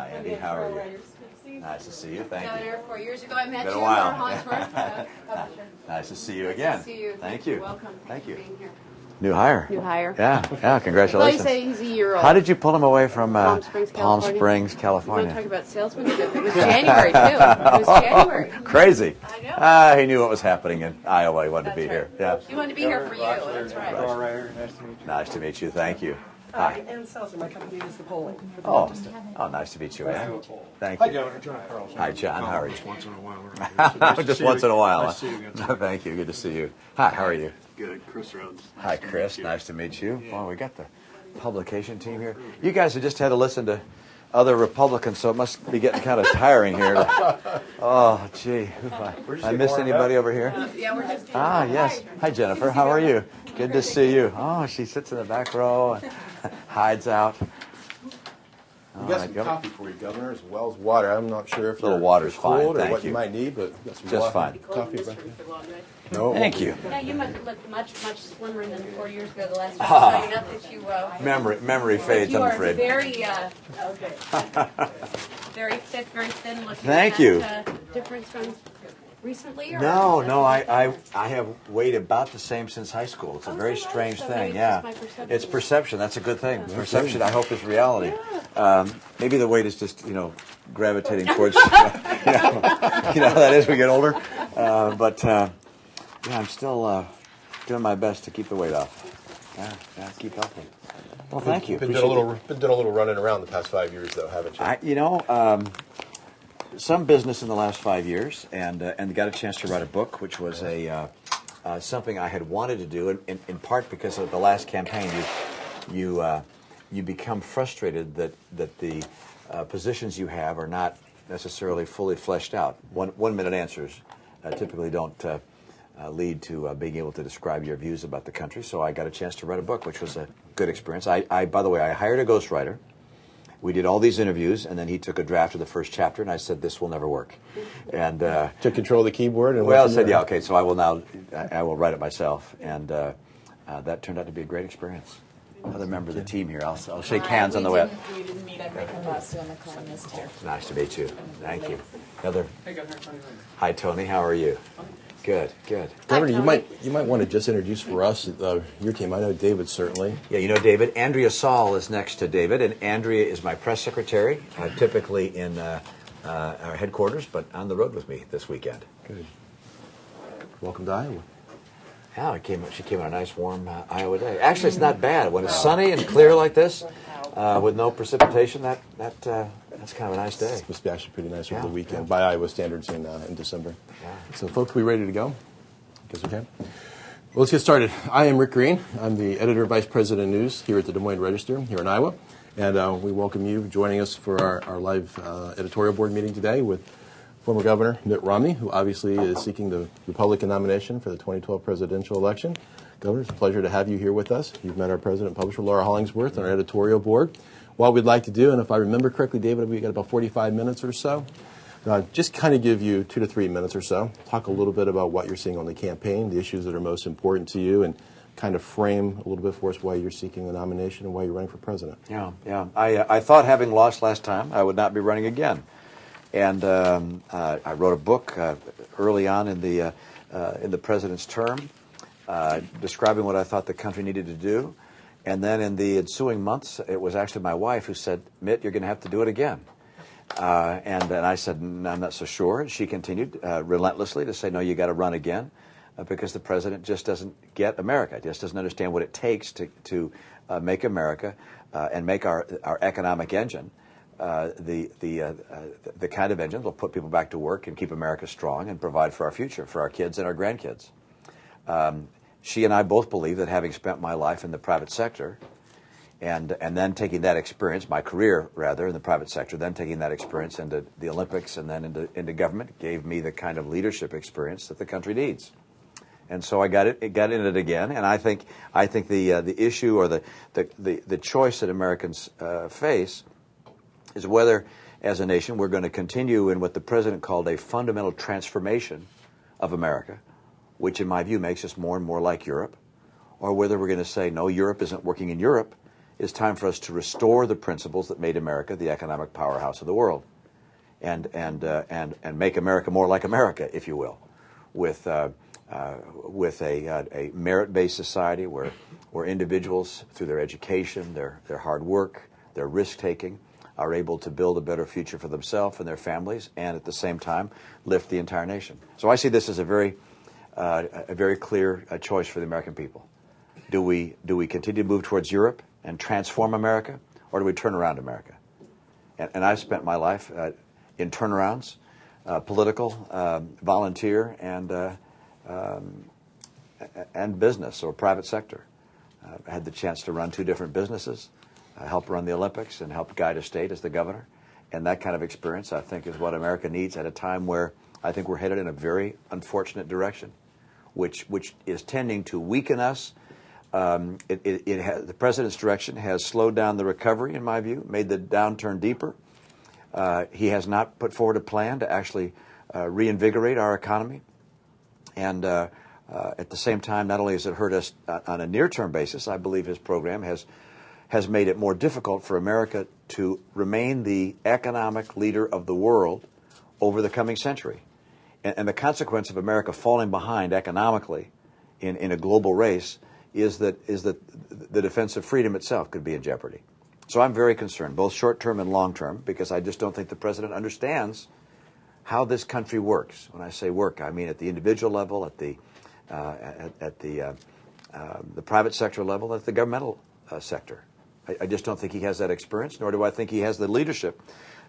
Hi, Andy. How are you? Nice to see you. Thank you. Here 4 years ago, I met Been you a while. for Hansworth. Nice to see you again. Nice to see you. Thank you. Welcome. Thank you. For being here. New hire. New hire. Yeah, Well, congratulations. you say he's a year old. How did you pull him away from Palm Springs, California? You want to talk about salesmanship? It was January, too. It was January. Crazy. I know. He knew what was happening in Iowa. He wanted to be here. Yeah. He wanted to be here for you. That's right. Nice to meet you. Thank you. Hi. Ann Seltzer, my company is the polling for the Oh, register. nice to meet you, Ann. Thank Hi, you. Governor John Carlson. Hi, John. How are you? Just once in a while. Just once in a while. Nice to see you again. Huh? Thank you. Good to see you. Hi, how are you? Good. Chris Rhodes. Hi, Chris. Nice to meet you. Well, we got the publication team here. You guys have just had to listen to other Republicans, so it must be getting kind of tiring here. Oh, gee. I missed anybody over here? Yeah, we're just Yes. Hi, Jennifer. How are you? Good to see you. Oh, she sits in the back row and hides out. We got some coffee for you, Governor, as well as water. I'm not sure if Little you're water's fine, cold or thank what you. you might need, but we got some Just water. fine. Coffee back there. No. No. Thank you. Yeah, you must look much slimmer than 4 years ago. The last time I saw you, not that you. Memory fades, you I'm are afraid. very, very thick, very thin looking. Thank Is you. that, difference from recently? Or No, I have weighed about the same since high school. It's a very so strange so thing, maybe it's yeah. just my perception. It's perception. That's a good thing. Perception, I hope, is reality. Maybe the weight is just, gravitating towards, how that is when we get older. I'm still doing my best to keep the weight off. Yeah, keep healthy. Well, thank you. Been doing a little running around the past 5 years, though, haven't you? Some business in the last 5 years, and got a chance to write a book, which was something I had wanted to do, in part because of the last campaign. You become frustrated that the positions you have are not necessarily fully fleshed out. 1 minute answers typically don't lead to being able to describe your views about the country. So I got a chance to write a book, which was a good experience. By the way, I hired a ghostwriter. We did all these interviews, and then he took a draft of the first chapter, and I said, "This will never work." And Took control of the keyboard? And I said, "Yeah, okay." So I will write it myself, and that turned out to be a great experience. Another member of the team here. I'll shake hands on the way. We didn't meet. I'm Rachel Moss, I'm the columnist here. Nice to meet you. Thank you. Hi, Tony. How are you? Good. Governor, you might want to just introduce for us your team. I know David, certainly. Yeah, you know David. Andrea Saul is next to David, and Andrea is my press secretary, typically in our headquarters, but on the road with me this weekend. Good. Welcome to Iowa. Yeah, she came on a nice, warm Iowa day. Actually, it's not bad. When it's sunny and clear like this, with no precipitation, that's kind of a nice day. It's supposed to be actually pretty nice over the weekend, yeah. by Iowa standards in December. Yeah. So, folks, we ready to go? Guess we can. Well, let's get started. I am Rick Green. I'm the editor, vice president of news here at the Des Moines Register here in Iowa, and we welcome you joining us for our live editorial board meeting today with former Governor Mitt Romney, who obviously is seeking the Republican nomination for the 2012 presidential election. Governor, it's a pleasure to have you here with us. You've met our president and publisher, Laura Hollingsworth, on our editorial board. What we'd like to do, and if I remember correctly, David, we've got about 45 minutes or so. Just kind of give you 2 to 3 minutes or so. Talk a little bit about what you're seeing on the campaign, the issues that are most important to you, and kind of frame a little bit for us why you're seeking the nomination and why you're running for president. Yeah. I thought, having lost last time, I would not be running again. And I wrote a book early on in the president's term, describing what I thought the country needed to do. And then in the ensuing months, it was actually my wife who said, "Mitt, you're going to have to do it again." And I said, I'm not so sure. And she continued relentlessly to say, "No, you got to run again," because the president just doesn't get America. Just doesn't understand what it takes to make America and make our economic engine the kind of engine that will put people back to work and keep America strong and provide for our future, for our kids and our grandkids. She and I both believe that, having spent my life in the private sector and then taking that experience, my career rather, in the private sector, then taking that experience into the Olympics and then into government, gave me the kind of leadership experience that the country needs. And so I got in it again, and I think the issue or the choice that Americans face is whether, as a nation, we're going to continue in what the president called a fundamental transformation of America, which in my view makes us more and more like Europe, or whether we're going to say, no, Europe isn't working in Europe, It's time for us to restore the principles that made America the economic powerhouse of the world, and make America more like America, if you will, with a merit-based society where individuals, through their education, their hard work, their risk-taking, are able to build a better future for themselves and their families, and at the same time lift the entire nation. So I see this as a very clear choice for the American people. Do we continue to move towards Europe and transform America, or do we turn around America? And I've spent my life in turnarounds, political, volunteer, and business or private sector. I had the chance to run 2 different businesses, help run the Olympics, and help guide a state as the governor. And that kind of experience, I think, is what America needs at a time where I think we're headed in a very unfortunate direction, which is tending to weaken us. The president's direction has slowed down the recovery, in my view, made the downturn deeper. He has not put forward a plan to actually reinvigorate our economy. And at the same time, not only has it hurt us on a near-term basis, I believe his program has made it more difficult for America to remain the economic leader of the world over the coming century. And the consequence of America falling behind economically in a global race is that the defense of freedom itself could be in jeopardy. So I'm very concerned, both short-term and long-term, because I just don't think the president understands how this country works. When I say work, I mean at the individual level, at the private sector level, at the governmental sector. I just don't think he has that experience, nor do I think he has the leadership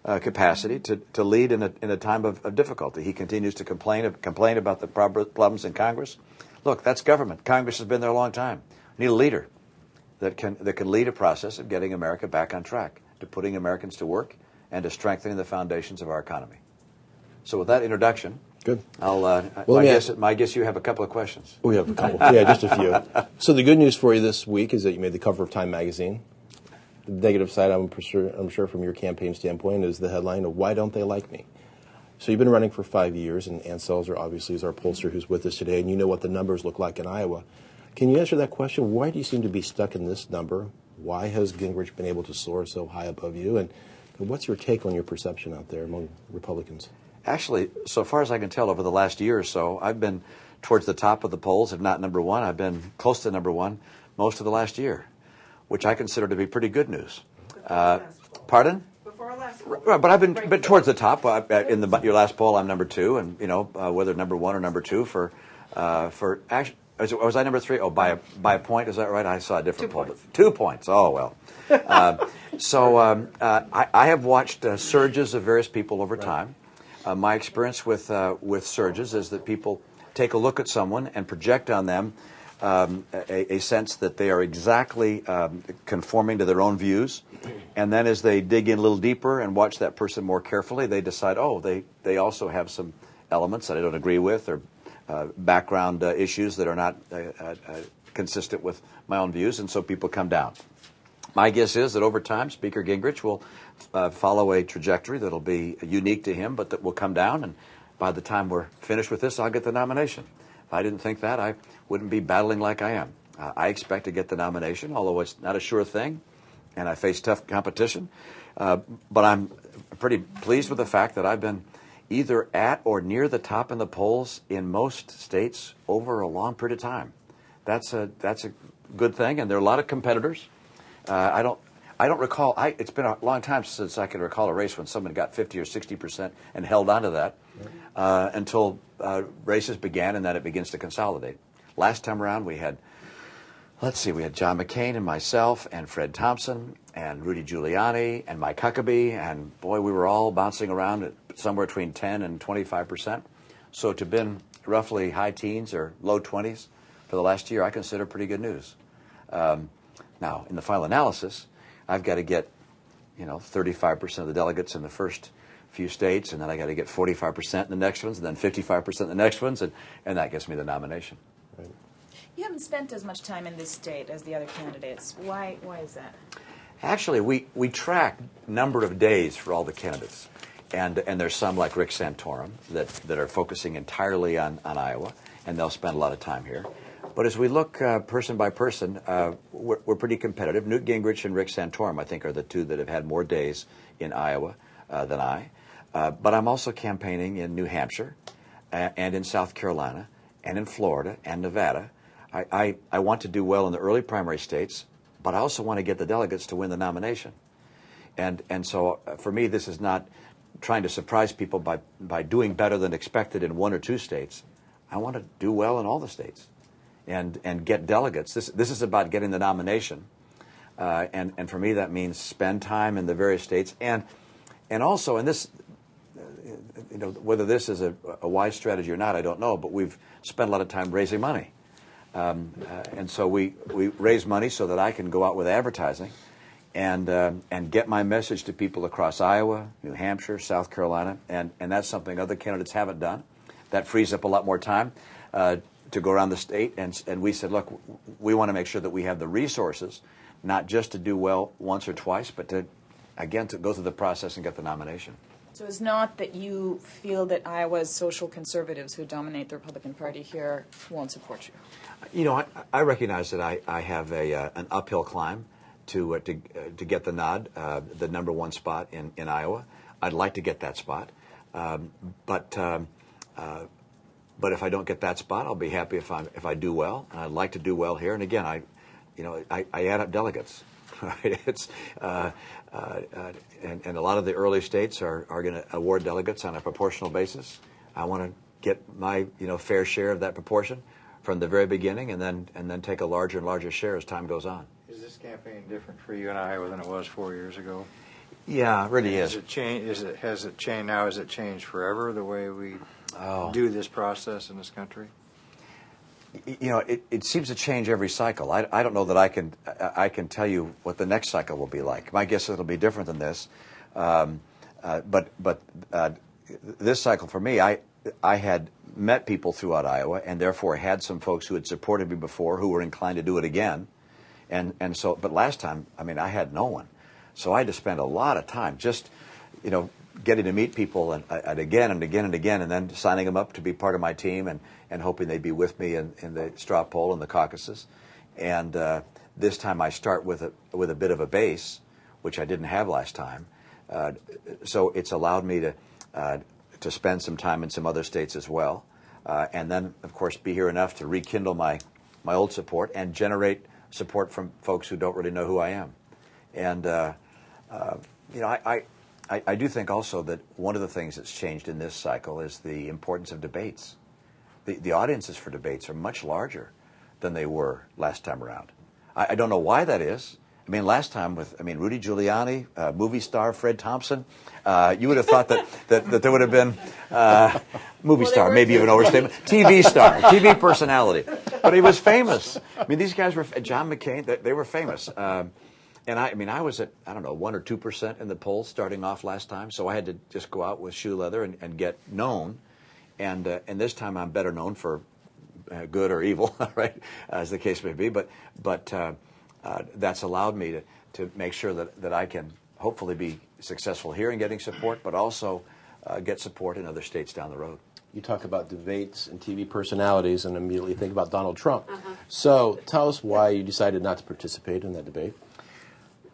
capacity to lead in a time of difficulty. He continues to complain about the problems in Congress. Look, that's government. Congress has been there a long time. We need a leader that can lead a process of getting America back on track, to putting Americans to work, and to strengthening the foundations of our economy. So with that introduction, good. I guess you have a couple of questions. We have a couple. Yeah, just a few. So the good news for you this week is that you made the cover of Time magazine. The negative side, I'm sure from your campaign standpoint, is the headline of "Why Don't They Like Me?" So you've been running for 5 years, and Ann Selzer obviously is our pollster who's with us today, and you know what the numbers look like in Iowa. Can you answer that question? Why do you seem to be stuck in this number? Why has Gingrich been able to soar so high above you? And what's your take on your perception out there among Republicans? Actually, so far as I can tell, over the last year or so, I've been towards the top of the polls, if not number one. I've been close to number one most of the last year, which I consider to be pretty good news. Pardon? Before our last Right, but I've been towards the top. In your last poll, I'm number 2, and whether number 1 or number 2 for actually. Was I number 3? Oh, by a point, is that right? I saw a different poll. 2 points. Oh, well. I have watched surges of various people over time. My experience with surges is that people take a look at someone and project on them a sense that they are exactly conforming to their own views. And then as they dig in a little deeper and watch that person more carefully, they decide, they also have some elements that I don't agree with, or background issues that are not consistent with my own views, and so people come down. My guess is that over time, Speaker Gingrich will follow a trajectory that'll be unique to him, but that will come down, and by the time we're finished with this, I'll get the nomination. If I didn't think that, I wouldn't be battling like I am. I expect to get the nomination, although it's not a sure thing, and I face tough competition. But I'm pretty pleased with the fact that I've been either at or near the top in the polls in most states over a long period of time. That's a good thing, and there are a lot of competitors. I don't recall. It's been a long time since I can recall a race when someone got 50 or 60% and held on to that until races began, and then it begins to consolidate. Last time around, we had John McCain and myself and Fred Thompson and Rudy Giuliani and Mike Huckabee, and boy, we were all bouncing around at somewhere between 10 and 25%. So to have been roughly high teens or low 20s for the last year, I consider pretty good news. Now, in the final analysis, I've got to get 35% of the delegates in the first few states, and then I got to get 45% in the next ones, and then 55% in the next ones, and that gets me the nomination. Right. You haven't spent as much time in this state as the other candidates. Why is that? Actually, we track number of days for all the candidates, and there's some like Rick Santorum that are focusing entirely on Iowa, and they'll spend a lot of time here. But as we look person by person, we're pretty competitive. Newt Gingrich and Rick Santorum, I think, are the two that have had more days in Iowa than I. But I'm also campaigning in New Hampshire and in South Carolina and in Florida and Nevada. I want to do well in the early primary states, but I also want to get the delegates to win the nomination. And so for me, this is not trying to surprise people by doing better than expected in one or two states. I want to do well in all the states and get delegates. This is about getting the nomination. And for me, that means spend time in the various states. And also, and this, whether this is a wise strategy or not, I don't know, but we've spent a lot of time raising money. And so we raise money so that I can go out with advertising and get my message to people across Iowa, New Hampshire, South Carolina, and that's something other candidates haven't done. That frees up a lot more time to go around the state. And we said, look, we want to make sure that we have the resources, not just to do well once or twice, but to go through the process and get the nomination. So it's not that you feel that Iowa's social conservatives who dominate the Republican Party here won't support you? I recognize that I have an uphill climb to get the nod, the number one spot in Iowa. I'd like to get that spot, but if I don't get that spot, I'll be happy if I do well, and I'd like to do well here. And again, I add up delegates. Right? It's and a lot of the early states are going to award delegates on a proportional basis. I want to get my fair share of that proportion from the very beginning, and then take a larger and larger share as time goes on. Is this campaign different for you in Iowa than it was 4 years ago? Yeah, it really is. Has it changed now? Has it changed forever the way we do this process in this country? It seems to change every cycle. I don't know that I can tell you what the next cycle will be like. My guess is it'll be different than this. But this cycle for me, I had met people throughout Iowa, and therefore had some folks who had supported me before who were inclined to do it again. And so, but last time, I had no one. So I had to spend a lot of time just, getting to meet people and again and again and again, and then signing them up to be part of my team and hoping they'd be with me in the straw poll and the caucuses. And this time I start with a bit of a base, which I didn't have last time. So it's allowed me to spend some time in some other states as well, and then of course be here enough to rekindle my old support and generate support from folks who don't really know who I am. And I do think also that one of the things that's changed in this cycle is the importance of debates. The audiences for debates are much larger than they were last time around. I don't know why that is. Last time with Rudy Giuliani, movie star Fred Thompson, you would have thought that there would have been movie star, maybe even overstatement, TV star, TV personality. But he was famous. These guys were, John McCain, they were famous. And I was at, 1 or 2% in the polls starting off last time, so I had to just go out with shoe leather and get known. And this time I'm better known for good or evil, right, as the case may be. But that's allowed me to make sure that I can hopefully be successful here in getting support, but also get support in other states down the road. You talk about debates and TV personalities and immediately think about Donald Trump. So tell us why you decided not to participate in that debate.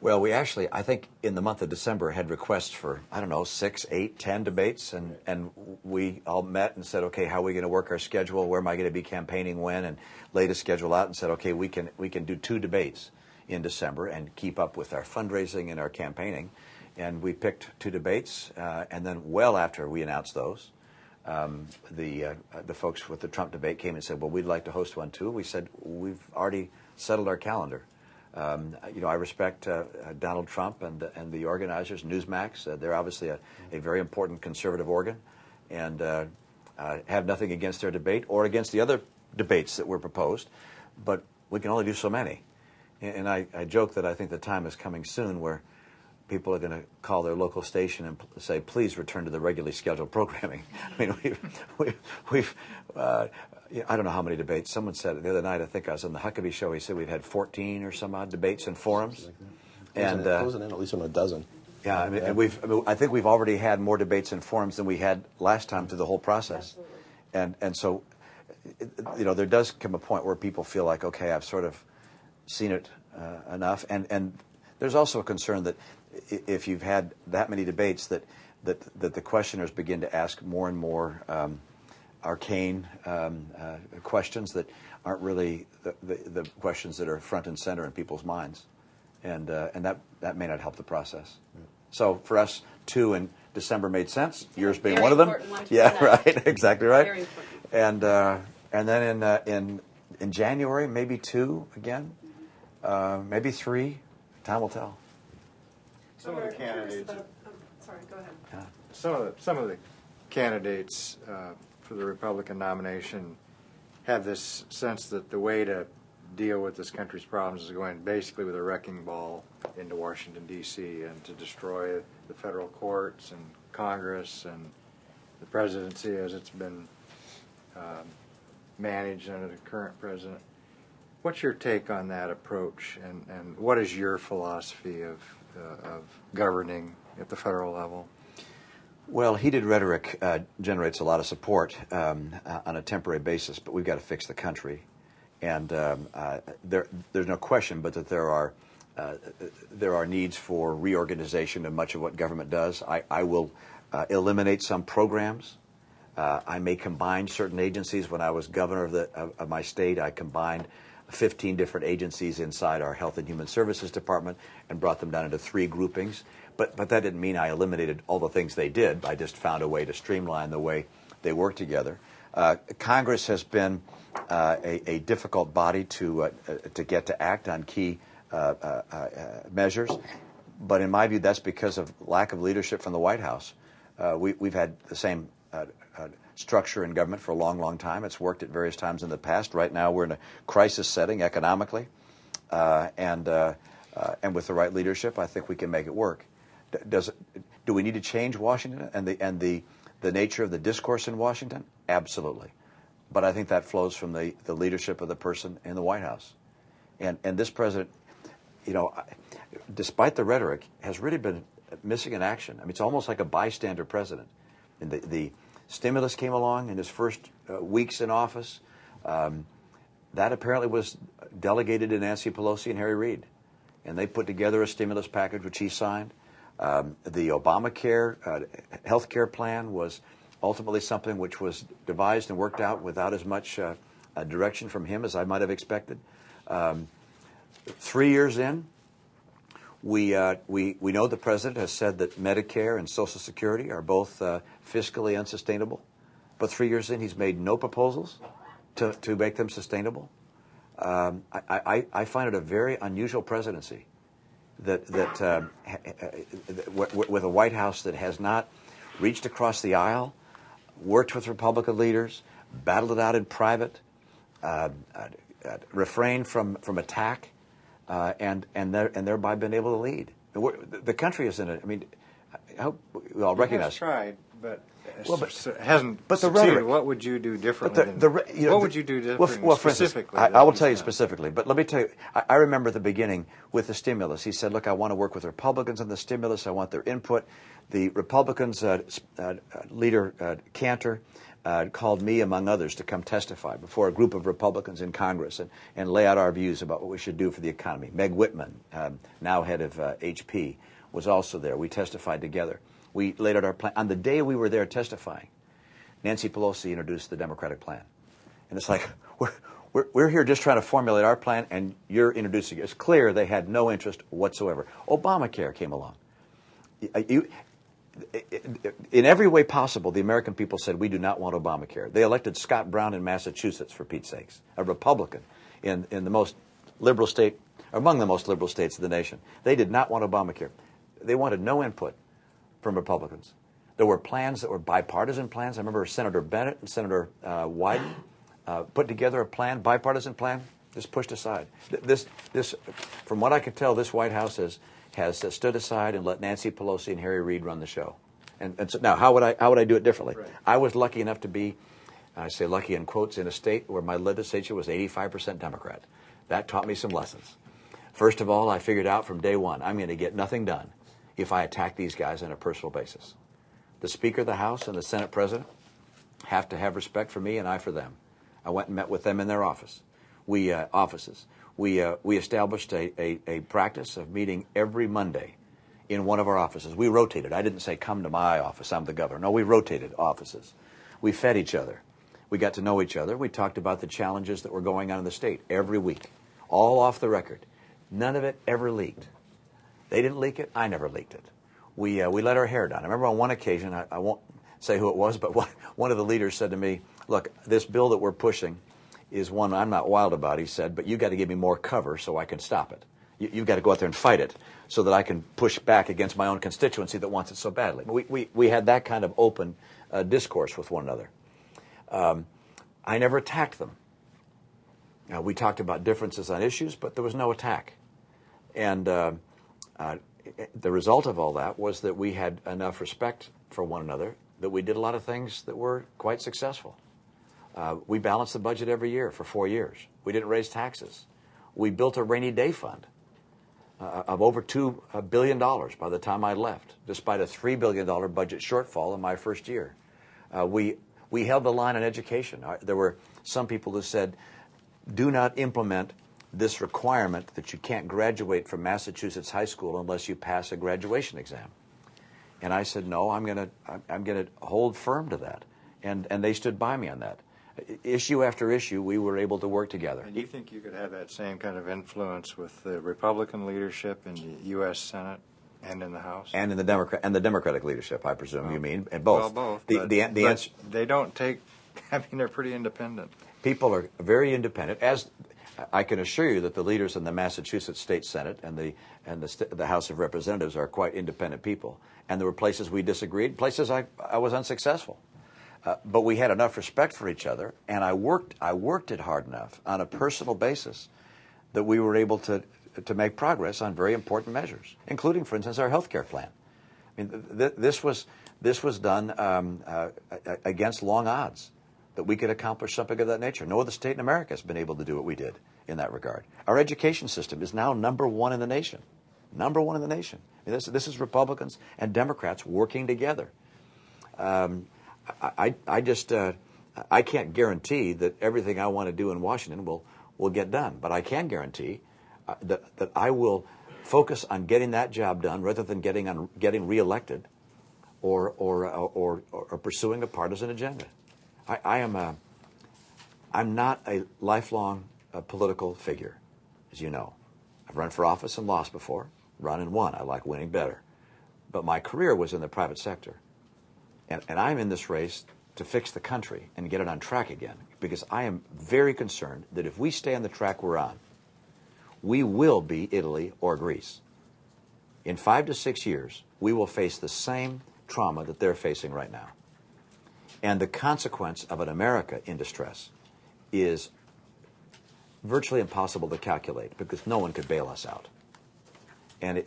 Well, we actually, I think in the month of December, had requests for, 6, 8, 10 debates, and we all met and said, okay, how are we going to work our schedule? Where am I going to be campaigning when? And laid a schedule out and said, okay, we can do 2 debates in December and keep up with our fundraising and our campaigning. And we picked 2 debates, and then well after we announced those, the folks with the Trump debate came and said, well, we'd like to host one too. We said, we've already settled our calendar. I respect Donald Trump and the organizers, Newsmax. They're obviously a very important conservative organ, and have nothing against their debate or against the other debates that were proposed, but we can only do so many. And I joke that I think the time is coming soon where people are going to call their local station and say, please return to the regularly scheduled programming. We've I don't know how many debates. Someone said it the other night, I think I was on the Huckabee show, he said we've had 14 or some odd debates and forums. And closing in at least on a dozen. Yeah, and I think we've already had more debates and forums than we had last time through the whole process. And so there does come a point where people feel like, okay, I've sort of seen it enough, and there's also a concern that if you've had that many debates, that the questioners begin to ask more and more arcane questions that aren't really the questions that are front and center in people's minds, and that may not help the process. So for us, 2 in December made sense. Yours being Very one of them. important one to Yeah, tonight. right. Exactly right. Very important. And then in January, maybe 2 again, maybe 3. Time will tell. Some of the candidates. Sorry, go ahead. Some of the candidates for the Republican nomination have this sense that the way to deal with this country's problems is going basically with a wrecking ball into Washington, D.C. and to destroy the federal courts and Congress and the presidency as it's been managed under the current president. What's your take on that approach, and what is your philosophy of governing at the federal level? Well, heated rhetoric generates a lot of support on a temporary basis, but we've got to fix the country. And there's no question but that there are needs for reorganization of much of what government does. I will eliminate some programs. I may combine certain agencies. When I was governor of my state, I combined 15 different agencies inside our Health and Human Services Department and brought them down into 3 groupings. But that didn't mean I eliminated all the things they did. I just found a way to streamline the way they work together. Congress has been a difficult body to get to act on key measures. But in my view, that's because of lack of leadership from the White House. We've had the same structure in government for a long, long time. It's worked at various times in the past. Right now, we're in a crisis setting economically, and with the right leadership, I think we can make it work. Do we need to change Washington and the nature of the discourse in Washington? Absolutely. But I think that flows from the leadership of the person in the White House. And this president, despite the rhetoric, has really been missing in action. I mean, it's almost like a bystander president. And the stimulus came along in his first weeks in office. That apparently was delegated to Nancy Pelosi and Harry Reid. And they put together a stimulus package, which he signed. The Obamacare health care plan was ultimately something which was devised and worked out without as much direction from him as I might have expected. 3 years in, we know the president has said that Medicare and Social Security are both fiscally unsustainable. But 3 years in, he's made no proposals to make them sustainable. I find it a very unusual presidency that with a White House that has not reached across the aisle, worked with Republican leaders, battled it out in private, refrained from attack, and thereby been able to lead. The country is in it. I mean, I hope we all recognize. He has tried, but But hasn't the succeeded. rhetoric. What would you do differently? What would you do differently well, for instance, specifically? I will tell you specifically, but let me tell you, I remember at the beginning with the stimulus, he said, look, I want to work with Republicans on the stimulus. I want their input. The Republicans, leader Cantor, called me, among others, to come testify before a group of Republicans in Congress and lay out our views about what we should do for the economy. Meg Whitman, now head of HP, was also there. We testified together. We laid out our plan. On the day we were there testifying, Nancy Pelosi introduced the Democratic plan. And it's like, we're here just trying to formulate our plan, and you're introducing it. It's clear they had no interest whatsoever. Obamacare came along. In every way possible, the American people said, we do not want Obamacare. They elected Scott Brown in Massachusetts, for Pete's sakes, a Republican in the most liberal state, among the most liberal states of the nation. They did not want Obamacare. They wanted no input from Republicans. There were plans that were bipartisan plans. I remember Senator Bennett and Senator Wyden put together a plan, bipartisan plan, just pushed aside. This, from what I could tell, this White House has stood aside and let Nancy Pelosi and Harry Reid run the show. And so now, how would I do it differently? Right. I was lucky enough to be, I say lucky in quotes, in a state where my legislature was 85% Democrat. That taught me some lessons. First of all, I figured out from day one, I'm going to get nothing done if I attack these guys on a personal basis. The Speaker of the House and the Senate President have to have respect for me and I for them. I went and met with them in their offices. We established a practice of meeting every Monday in one of our offices. We rotated. I didn't say, come to my office, I'm the governor. No, we rotated offices. We fed each other. We got to know each other. We talked about the challenges that were going on in the state every week, all off the record. None of it ever leaked. They didn't leak it. I never leaked it. We let our hair down. I remember on one occasion, I won't say who it was, but one of the leaders said to me, look, this bill that we're pushing is one I'm not wild about, he said, but you got to give me more cover so I can stop it. You've got to go out there and fight it so that I can push back against my own constituency that wants it so badly. We had that kind of open discourse with one another. I never attacked them. We talked about differences on issues, but there was no attack. And the result of all that was that we had enough respect for one another that we did a lot of things that were quite successful. We balanced the budget every year for 4 years. We didn't raise taxes. We built a rainy day fund of over $2 billion by the time I left, despite a $3 billion budget shortfall in my first year. We held the line on education. There were some people who said, do not implement this requirement that you can't graduate from Massachusetts high school unless you pass a graduation exam. And I said, no, I'm going to hold firm to that. And they stood by me on that. Issue after issue, we were able to work together. And do you think you could have that same kind of influence with the Republican leadership in the U.S. Senate and in the House? And in the Democratic leadership, I presume you mean, and both. Well, both. The answer, they don't take. I mean, they're pretty independent. People are very independent. As I can assure you that the leaders in the Massachusetts State Senate and the House of Representatives are quite independent people. And there were places we disagreed, places I was unsuccessful. But we had enough respect for each other, and I worked it hard enough on a personal basis that we were able to make progress on very important measures, including, for instance, our health care plan. I mean, this was done against long odds that we could accomplish something of that nature. No other state in America has been able to do what we did in that regard. Our education system is now #1 in the nation. #1 in the nation. I mean, this is Republicans and Democrats working together. I can't guarantee that everything I want to do in Washington will get done, but I can guarantee that I will focus on getting that job done rather than getting reelected or pursuing a partisan agenda. I'm not a lifelong political figure, as you know. I've run for office and lost before, run and won. I like winning better, but my career was in the private sector. And I'm in this race to fix the country and get it on track again, because I am very concerned that if we stay on the track we're on, we will be Italy or Greece. In 5 to 6 years, we will face the same trauma that they're facing right now. And the consequence of an America in distress is virtually impossible to calculate, because no one could bail us out. And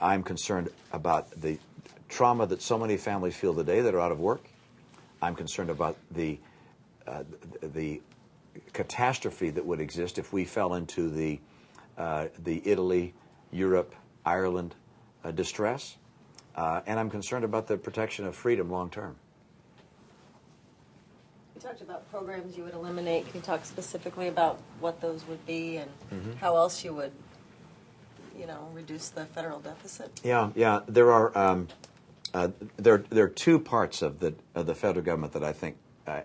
I'm concerned about the trauma that so many families feel today that are out of work. I'm concerned about the catastrophe that would exist if we fell into the Italy, Europe, Ireland distress. And I'm concerned about the protection of freedom long term. You talked about programs you would eliminate. Can you talk specifically about what those would be and how else you would, reduce the federal deficit? Yeah. There are two parts of the federal government that I think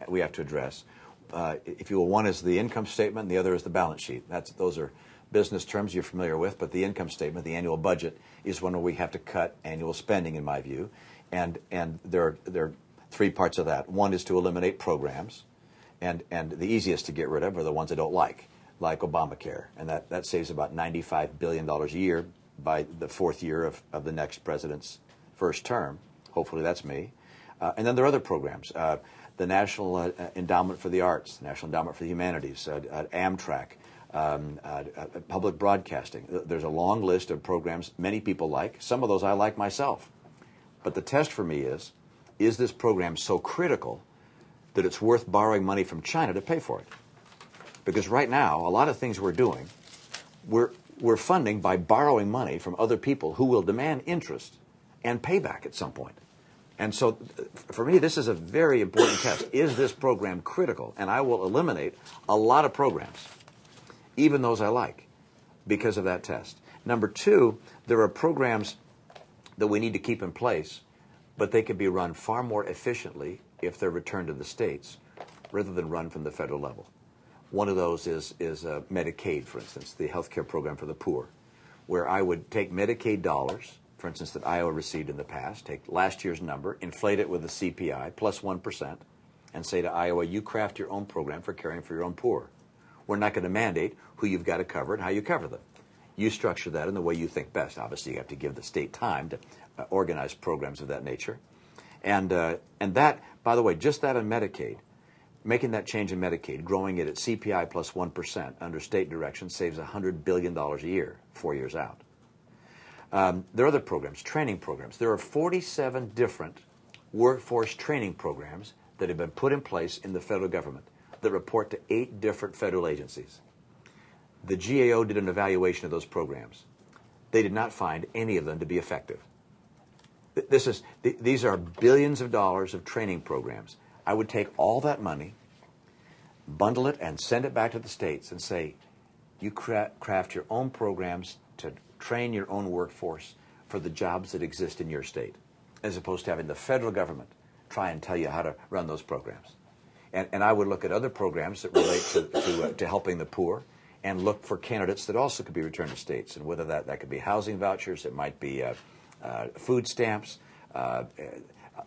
we have to address. If you will, one is the income statement, and the other is the balance sheet. Those are business terms you're familiar with, but the income statement, the annual budget, is one where we have to cut annual spending, in my view. And there are three parts of that. One is to eliminate programs, and the easiest to get rid of are the ones I don't like Obamacare, and that saves about $95 billion a year by the fourth year of the next president's first term. Hopefully that's me. And then there are other programs. The National Endowment for the Arts, the National Endowment for the Humanities, Amtrak, public broadcasting. There's a long list of programs many people like. Some of those I like myself. But the test for me is this program so critical that it's worth borrowing money from China to pay for it? Because right now, a lot of things we're doing, we're funding by borrowing money from other people who will demand interest and payback at some point. And so, for me, this is a very important test. Is this program critical? And I will eliminate a lot of programs, even those I like, because of that test. Number two, there are programs that we need to keep in place, but they can be run far more efficiently if they're returned to the states rather than run from the federal level. One of those is Medicaid, for instance, the health care program for the poor, where I would take Medicaid dollars, for instance, that Iowa received in the past, take last year's number, inflate it with the CPI plus 1%, and say to Iowa, you craft your own program for caring for your own poor. We're not going to mandate who you've got to cover and how you cover them. You structure that in the way you think best. Obviously, you have to give the state time to organize programs of that nature. And that, by the way, just that on Medicaid, making that change in Medicaid, growing it at CPI plus 1% under state direction saves $100 billion a year, 4 years out. There are other programs, training programs. There are 47 different workforce training programs that have been put in place in the federal government that report to 8 different federal agencies. The GAO did an evaluation of those programs. They did not find any of them to be effective. These are billions of dollars of training programs. I would take all that money, bundle it, and send it back to the states and say, you craft your own programs to train your own workforce for the jobs that exist in your state, as opposed to having the federal government try and tell you how to run those programs. And I would look at other programs that relate to helping the poor and look for candidates that also could be returned to states. And whether that could be housing vouchers, it might be food stamps,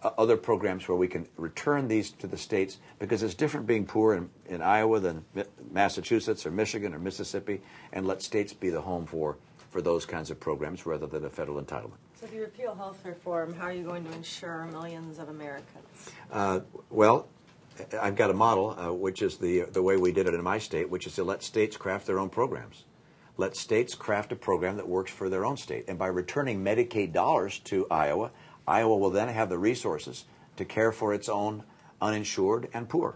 other programs where we can return these to the states, because it's different being poor in Iowa than Massachusetts or Michigan or Mississippi, and let states be the home for those kinds of programs rather than a federal entitlement. So if you repeal health reform, how are you going to insure millions of Americans? Well, I've got a model, which is the way we did it in my state, which is to let states craft their own programs. Let states craft a program that works for their own state. And by returning Medicaid dollars to Iowa, Iowa will then have the resources to care for its own uninsured and poor.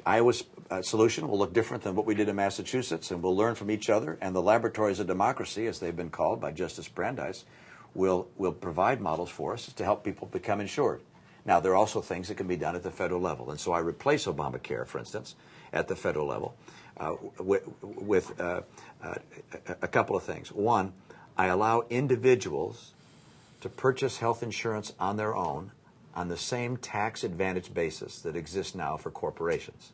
Iowa's solution will look different than what we did in Massachusetts, and we'll learn from each other. And the laboratories of democracy, as they've been called by Justice Brandeis, will provide models for us to help people become insured. Now, there are also things that can be done at the federal level. And so I replace Obamacare, for instance, at the federal level with a couple of things. One, I allow individuals to purchase health insurance on their own on the same tax advantage basis that exists now for corporations.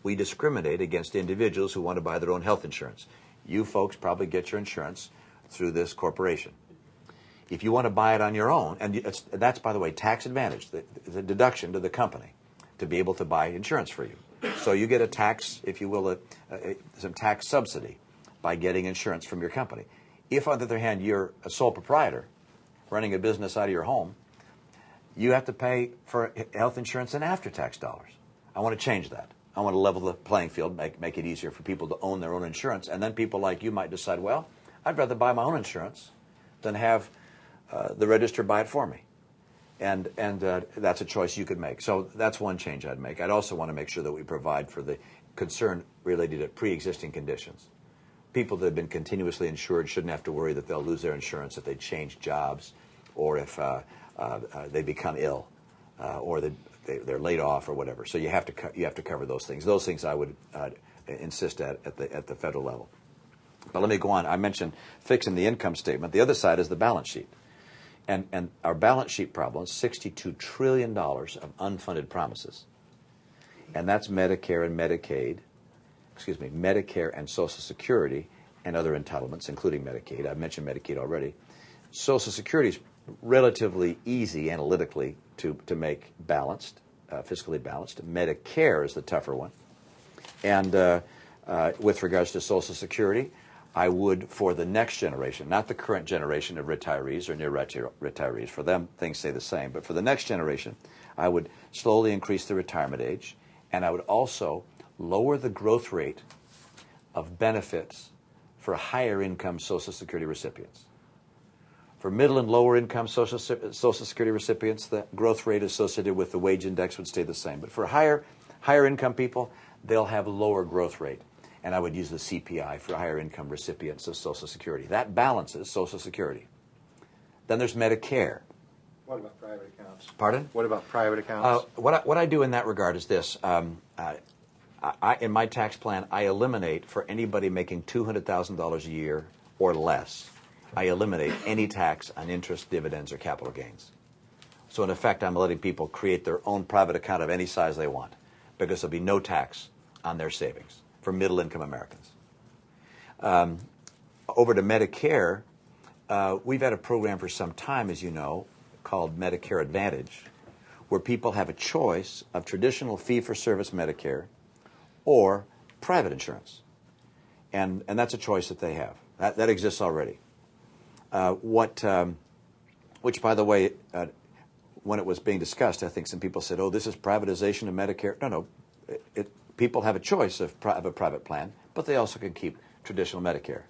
We discriminate against individuals who want to buy their own health insurance. You folks probably get your insurance through this corporation. If you want to buy it on your own, and that's, by the way, tax advantage, the deduction to the company to be able to buy insurance for you. So you get a tax, if you will, some tax subsidy by getting insurance from your company. If, on the other hand, you're a sole proprietor running a business out of your home, you have to pay for health insurance in after-tax dollars. I want to change that. I want to level the playing field, make it easier for people to own their own insurance. And then people like you might decide, well, I'd rather buy my own insurance than have the register buy it for me. And that's a choice you could make. So that's one change I'd make. I'd also want to make sure that we provide for the concern related to pre-existing conditions. People that have been continuously insured shouldn't have to worry that they'll lose their insurance if they change jobs, or if they become ill, or they're laid off or whatever. So you have to cover those things. Those things I would insist at the federal level. But let me go on. I mentioned fixing the income statement. The other side is the balance sheet. And our balance sheet problem is $62 trillion of unfunded promises. And that's Medicare and Medicaid, Medicare and Social Security and other entitlements, including Medicaid. I've mentioned Medicaid already. Social Security is relatively easy analytically to make balanced, fiscally balanced. Medicare is the tougher one. And with regards to Social Security, I would, for the next generation, not the current generation of retirees or near retirees, for them things stay the same, but for the next generation, I would slowly increase the retirement age, and I would also lower the growth rate of benefits for higher income Social Security recipients. For middle and lower income Social Security recipients, the growth rate associated with the wage index would stay the same. But for higher income people, they'll have a lower growth rate. And I would use the CPI for higher income recipients of Social Security. That balances Social Security. Then there's Medicare. What about private accounts? Pardon? What about private accounts? What I do in that regard is this. In my tax plan, I eliminate for anybody making $200,000 a year or less, I eliminate any tax on interest, dividends, or capital gains. So in effect, I'm letting people create their own private account of any size they want because there'll be no tax on their savings for middle-income Americans. Over to Medicare, we've had a program for some time, as you know, called Medicare Advantage, where people have a choice of traditional fee-for-service Medicare or private insurance. And that's a choice that they have. That exists already. Which, by the way, when it was being discussed, I think some people said, oh, this is privatization of Medicare. No. People have a choice of a private plan, but they also can keep traditional Medicare.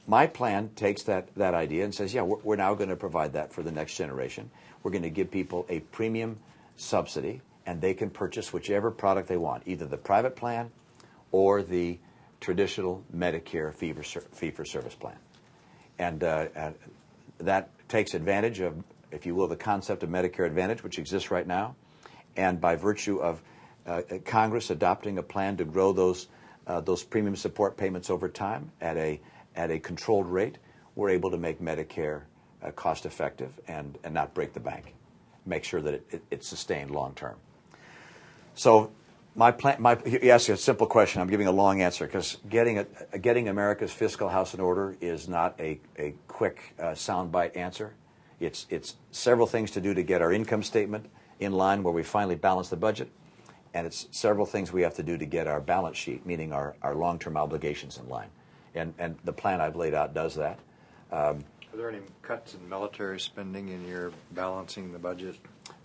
My plan takes that idea and says, yeah, we're now going to provide that for the next generation. We're going to give people a premium subsidy, and they can purchase whichever product they want, either the private plan or the traditional Medicare fee-for-service plan. And that takes advantage of, if you will, the concept of Medicare Advantage, which exists right now. And by virtue of Congress adopting a plan to grow those premium support payments over time at a controlled rate, we're able to make Medicare cost effective and not break the bank, make sure that it's sustained long term. So you asked a simple question. I'm giving a long answer because getting America's fiscal house in order is not a quick soundbite answer. It's several things to do to get our income statement in line where we finally balance the budget, and it's several things we have to do to get our balance sheet, meaning our long-term obligations, in line. And the plan I've laid out does that. Are there any cuts in military spending in your balancing the budget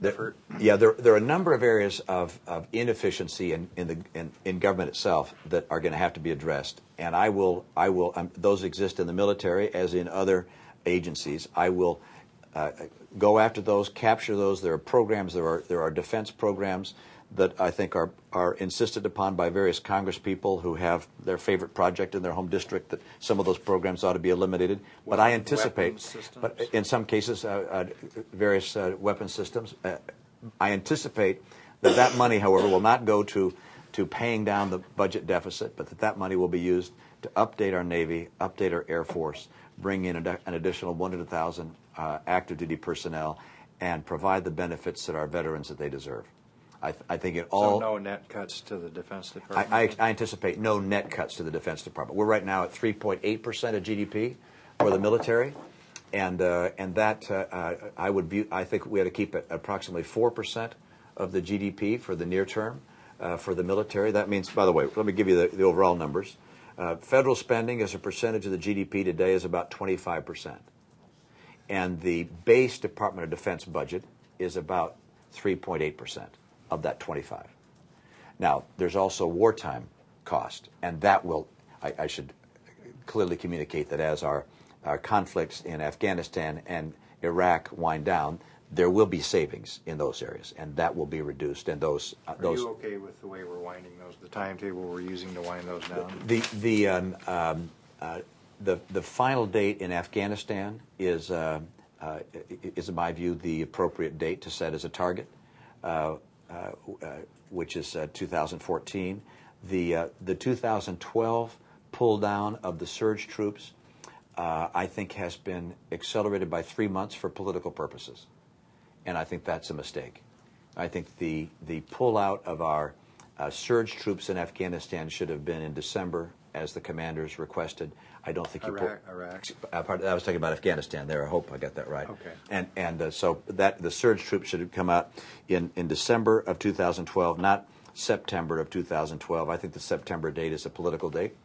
effort? Yeah, there are a number of areas of inefficiency in government itself that are going to have to be addressed, and I will. Those exist in the military as in other agencies. I will go after those, capture those. There are programs. There are defense programs that I think are insisted upon by various Congress people who have their favorite project in their home district, that some of those programs ought to be eliminated. But I anticipate, but in some cases, various weapon systems. I anticipate that money, however, will not go to paying down the budget deficit, but that money will be used to update our Navy, update our Air Force, bring in an additional 100,000 active duty personnel, and provide the benefits that our veterans that they deserve. I think it all. So no net cuts to the Defense Department? I anticipate no net cuts to the Defense Department. We're right now at 3.8% of GDP for the military, and that I would view. I think we ought to keep it approximately 4% of the GDP for the near term for the military. That means, by the way, let me give you the overall numbers. Federal spending as a percentage of the GDP today is about 25%, and the base Department of Defense budget is about 3.8%. Of that 25. Now, there's also wartime cost, and that will, I should clearly communicate that as our conflicts in Afghanistan and Iraq wind down, there will be savings in those areas, and that will be reduced. And those. Are you okay with the way we're winding those? The timetable we're using to wind those down? The final date in Afghanistan is in my view the appropriate date to set as a target. Which is 2014. The 2012 pull down of the surge troops, I think, has been accelerated by 3 months for political purposes, and I think that's a mistake. I think the pull out of our surge troops in Afghanistan should have been in December, as the commanders requested. I don't think Iraq. I was talking about Afghanistan there. I hope I got that right. Okay. And so that the surge troops should have come out in December of 2012, not September of 2012. I think the September date is a political date,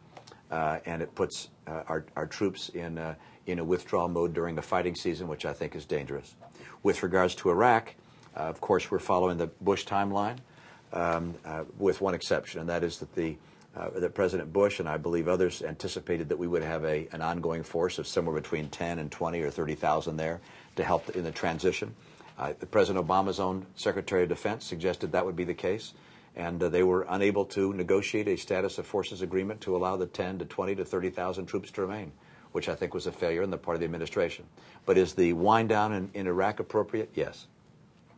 and it puts our troops in a withdrawal mode during the fighting season, which I think is dangerous. With regards to Iraq, of course, we're following the Bush timeline, with one exception, and that is that President Bush and I believe others anticipated that we would have an ongoing force of somewhere between 10 and 20 or 30,000 there to help in the transition. President Obama's own Secretary of Defense suggested that would be the case, and they were unable to negotiate a status of forces agreement to allow the 10 to 20 to 30,000 troops to remain. which I think was a failure on the part of the administration. But is the wind down in Iraq appropriate? Yes.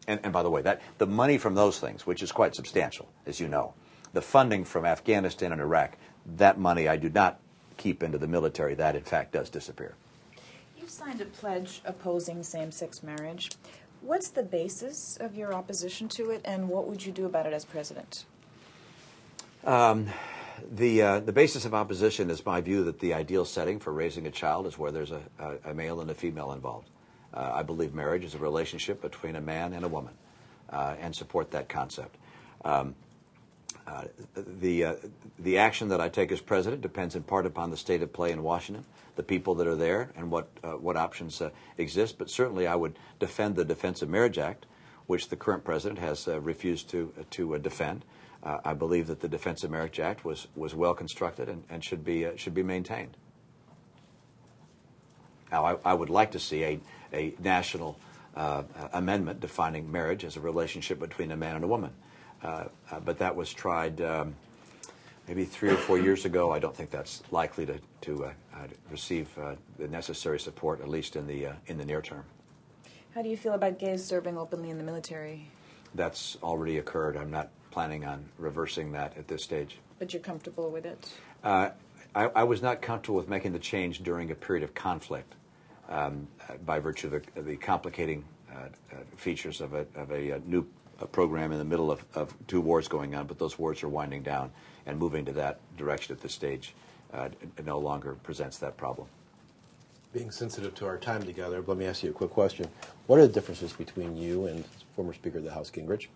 And by the way, that the money from those things, which is quite substantial, as you know, the funding from Afghanistan and Iraq, that money I do not keep into the military. That, in fact, does disappear. You've signed a pledge opposing same-sex marriage. What's the basis of your opposition to it, and what would you do about it as president? The basis of opposition is my view that the ideal setting for raising a child is where there's a male and a female involved. I believe marriage is a relationship between a man and a woman, and support that concept. The action that I take as president depends in part upon the state of play in Washington, the people that are there, and what options exist. But certainly I would defend the Defense of Marriage Act, which the current president has refused to defend. I believe that the Defense of Marriage Act was well constructed and should be maintained. Now, I would like to see a national amendment defining marriage as a relationship between a man and a woman. But that was tried maybe 3 or 4 years ago. I don't think that's likely to receive the necessary support, at least in the near term. How do you feel about gays serving openly in the military? That's already occurred. I'm not planning on reversing that at this stage. But you're comfortable with it? I was not comfortable with making the change during a period of conflict by virtue of the complicating features of a new program in the middle of 2 wars going on, but those wars are winding down, and moving to that direction at this stage no longer presents that problem. Being sensitive to our time together, let me ask you a quick question. What are the differences between you and former Speaker of the House, Gingrich?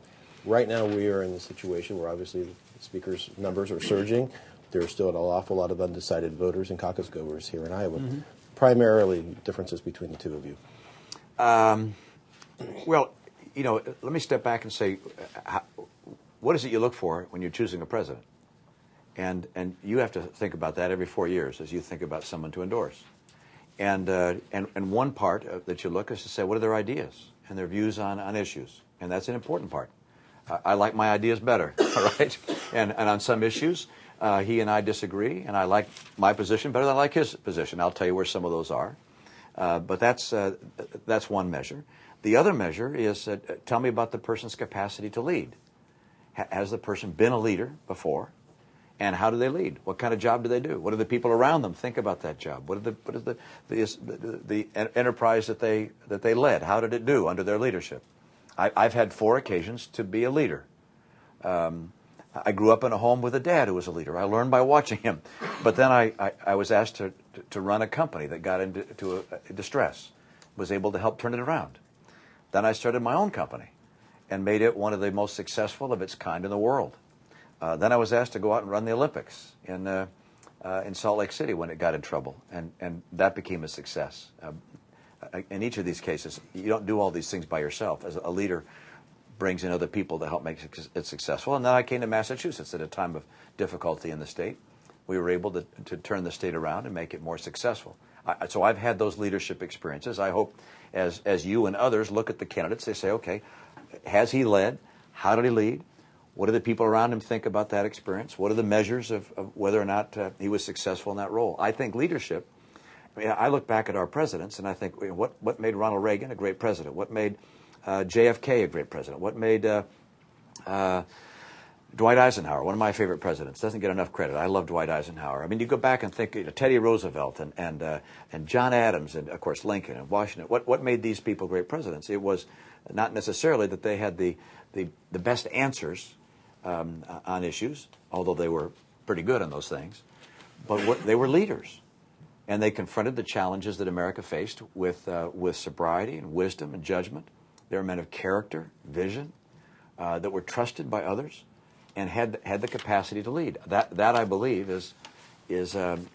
Right now we are in the situation where obviously the Speaker's numbers are surging. There are still an awful lot of undecided voters and caucus goers here in Iowa. Mm-hmm. Primarily differences between the two of you. Well, you know, let me step back and say, what is it you look for when you're choosing a president? And you have to think about that every 4 years as you think about someone to endorse. And one part that you look is to say, what are their ideas and their views on issues? And that's an important part. I like my ideas better, all right? And on some issues, he and I disagree, and I like my position better than I like his position. I'll tell you where some of those are. But that's one measure. The other measure is tell me about the person's capacity to lead. Has the person been a leader before? And how do they lead? What kind of job do they do? What do the people around them think about that job? What is the enterprise that they led? How did it do under their leadership? I've had 4 occasions to be a leader. I grew up in a home with a dad who was a leader. I learned by watching him. But then I was asked to run a company that got into distress, was able to help turn it around. Then I started my own company and made it one of the most successful of its kind in the world. Then I was asked to go out and run the Olympics in Salt Lake City when it got in trouble, and that became a success. In each of these cases, you don't do all these things by yourself. As a leader brings in other people to help make it successful. And then I came to Massachusetts at a time of difficulty in the state. We were able to turn the state around and make it more successful. So I've had those leadership experiences. I hope as you and others look at the candidates, they say, okay, has he led? How did he lead? What do the people around him think about that experience? What are the measures of whether or not he was successful in that role? I think leadership, I look back at our presidents and I think, what made Ronald Reagan a great president? What made JFK a great president? What made Dwight Eisenhower, one of my favorite presidents, doesn't get enough credit. I love Dwight Eisenhower. I mean, you go back and think, Teddy Roosevelt and John Adams and, of course, Lincoln and Washington. What made these people great presidents? It was not necessarily that they had the best answers on issues, although they were pretty good on those things, but they were leaders. And they confronted the challenges that America faced with sobriety and wisdom and judgment. They were men of character, vision, that were trusted by others, and had the capacity to lead. That I believe is an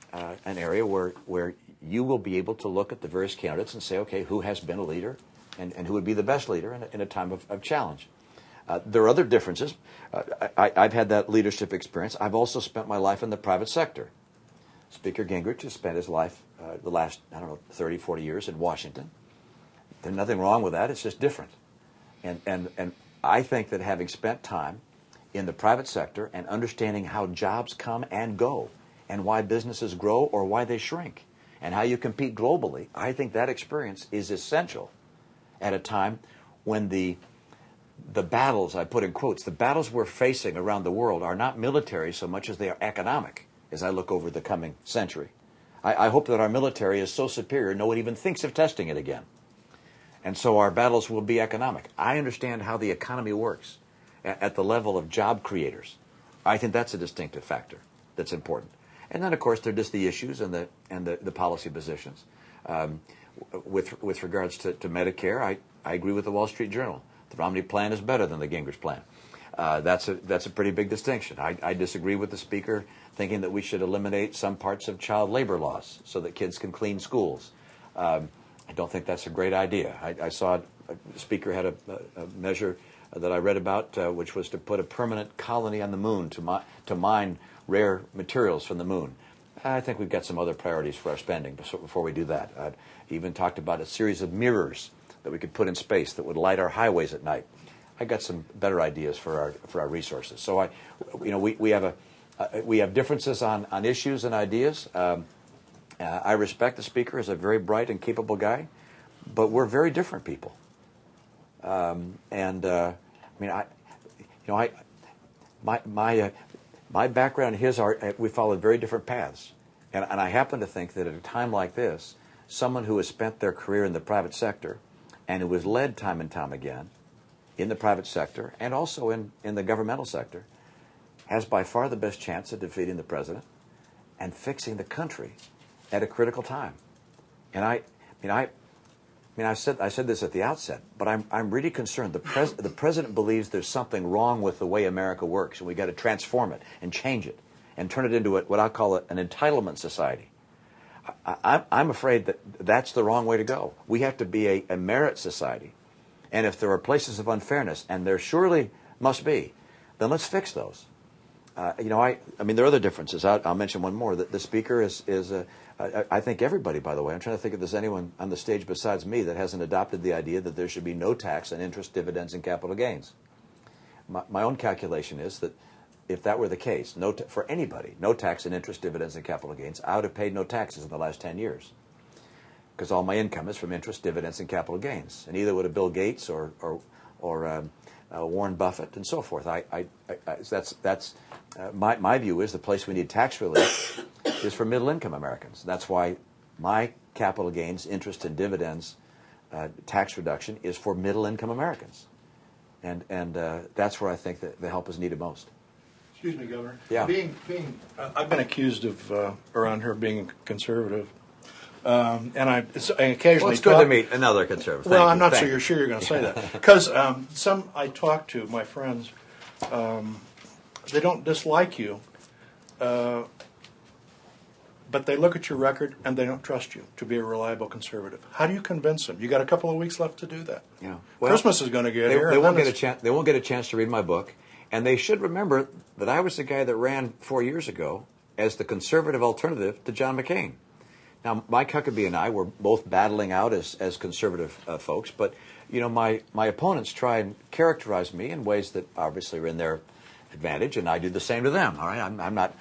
area where you will be able to look at the various candidates and say, okay, who has been a leader, and who would be the best leader in a time of challenge. There are other differences. I've had that leadership experience. I've also spent my life in the private sector. Speaker Gingrich has spent his life, the last, 30, 40 years in Washington. There's nothing wrong with that. It's just different. And I think that having spent time in the private sector and understanding how jobs come and go and why businesses grow or why they shrink and how you compete globally, I think that experience is essential at a time when the battles, I put in quotes, the battles we're facing around the world are not military so much as they are economic as I look over the coming century. I hope that our military is so superior no one even thinks of testing it again. And so our battles will be economic. I understand how the economy works at the level of job creators. I think that's a distinctive factor that's important. And then, of course, there are just the issues and the policy positions. With regards to Medicare, I agree with the Wall Street Journal. The Romney plan is better than the Gingrich plan. That's a pretty big distinction. I disagree with the Speaker thinking that we should eliminate some parts of child labor laws so that kids can clean schools. I don't think that's a great idea. I saw the Speaker had a measure that I read about, which was to put a permanent colony on the moon to mine rare materials from the moon. I think we've got some other priorities for our spending before we do that. I even talked about a series of mirrors that we could put in space that would light our highways at night. I got some better ideas for our resources. So we have differences on issues and ideas. I respect the Speaker as a very bright and capable guy, but we're very different people. My background and his are, we followed very different paths. And I happen to think that at a time like this, someone who has spent their career in the private sector and who has led time and time again in the private sector and also in the governmental sector has by far the best chance of defeating the president and fixing the country at a critical time. And I said this at the outset, but I'm really concerned. The president believes there's something wrong with the way America works, and we got to transform it and change it and turn it into what I call an entitlement society. I'm afraid that that's the wrong way to go. We have to be a merit society, and if there are places of unfairness, and there surely must be, then let's fix those. There are other differences. I'll mention one more. The Speaker is I think everybody, by the way, I'm trying to think if there's anyone on the stage besides me that hasn't adopted the idea that there should be no tax on interest, dividends, and capital gains. My own calculation is that if that were the case, for anybody, no tax on interest, dividends, and capital gains, I would have paid no taxes in the last 10 years because all my income is from interest, dividends, and capital gains. And either would have Bill Gates or Warren Buffett and so forth. My view is the place we need tax relief is for middle-income Americans. That's why my capital gains, interest, and dividends tax reduction is for middle-income Americans, and that's where I think that the help is needed most. Excuse me, Governor. Yeah. I've been accused of around here being conservative, and I occasionally. Well, it's good to meet another conservative. Well, I'm not so sure you're going to say that because some I talk to, my friends, they don't dislike you, but they look at your record and they don't trust you to be a reliable conservative. How do you convince them? You got a couple of weeks left to do that. Yeah. Well, Christmas is going to get here. They won't get a chance. They won't get a chance to read my book, and they should remember that I was the guy that ran 4 years ago as the conservative alternative to John McCain. Now, Mike Huckabee and I were both battling out as conservative folks, but my opponents try and characterize me in ways that obviously are in their advantage, and I do the same to them. All right, I'm not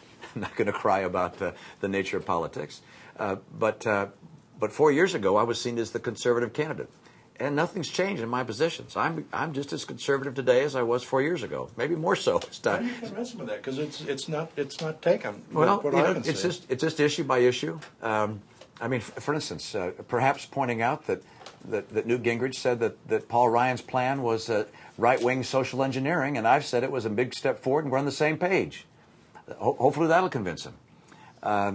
going to cry about the nature of politics, but 4 years ago I was seen as the conservative candidate, and nothing's changed in my positions. I'm just as conservative today as I was 4 years ago, maybe more so. How do you convince them of that? Because it's not taken. Well, it's just issue by issue. For instance, perhaps pointing out that Newt Gingrich said that Paul Ryan's plan was right-wing social engineering, and I've said it was a big step forward, and we're on the same page. Hopefully that'll convince him.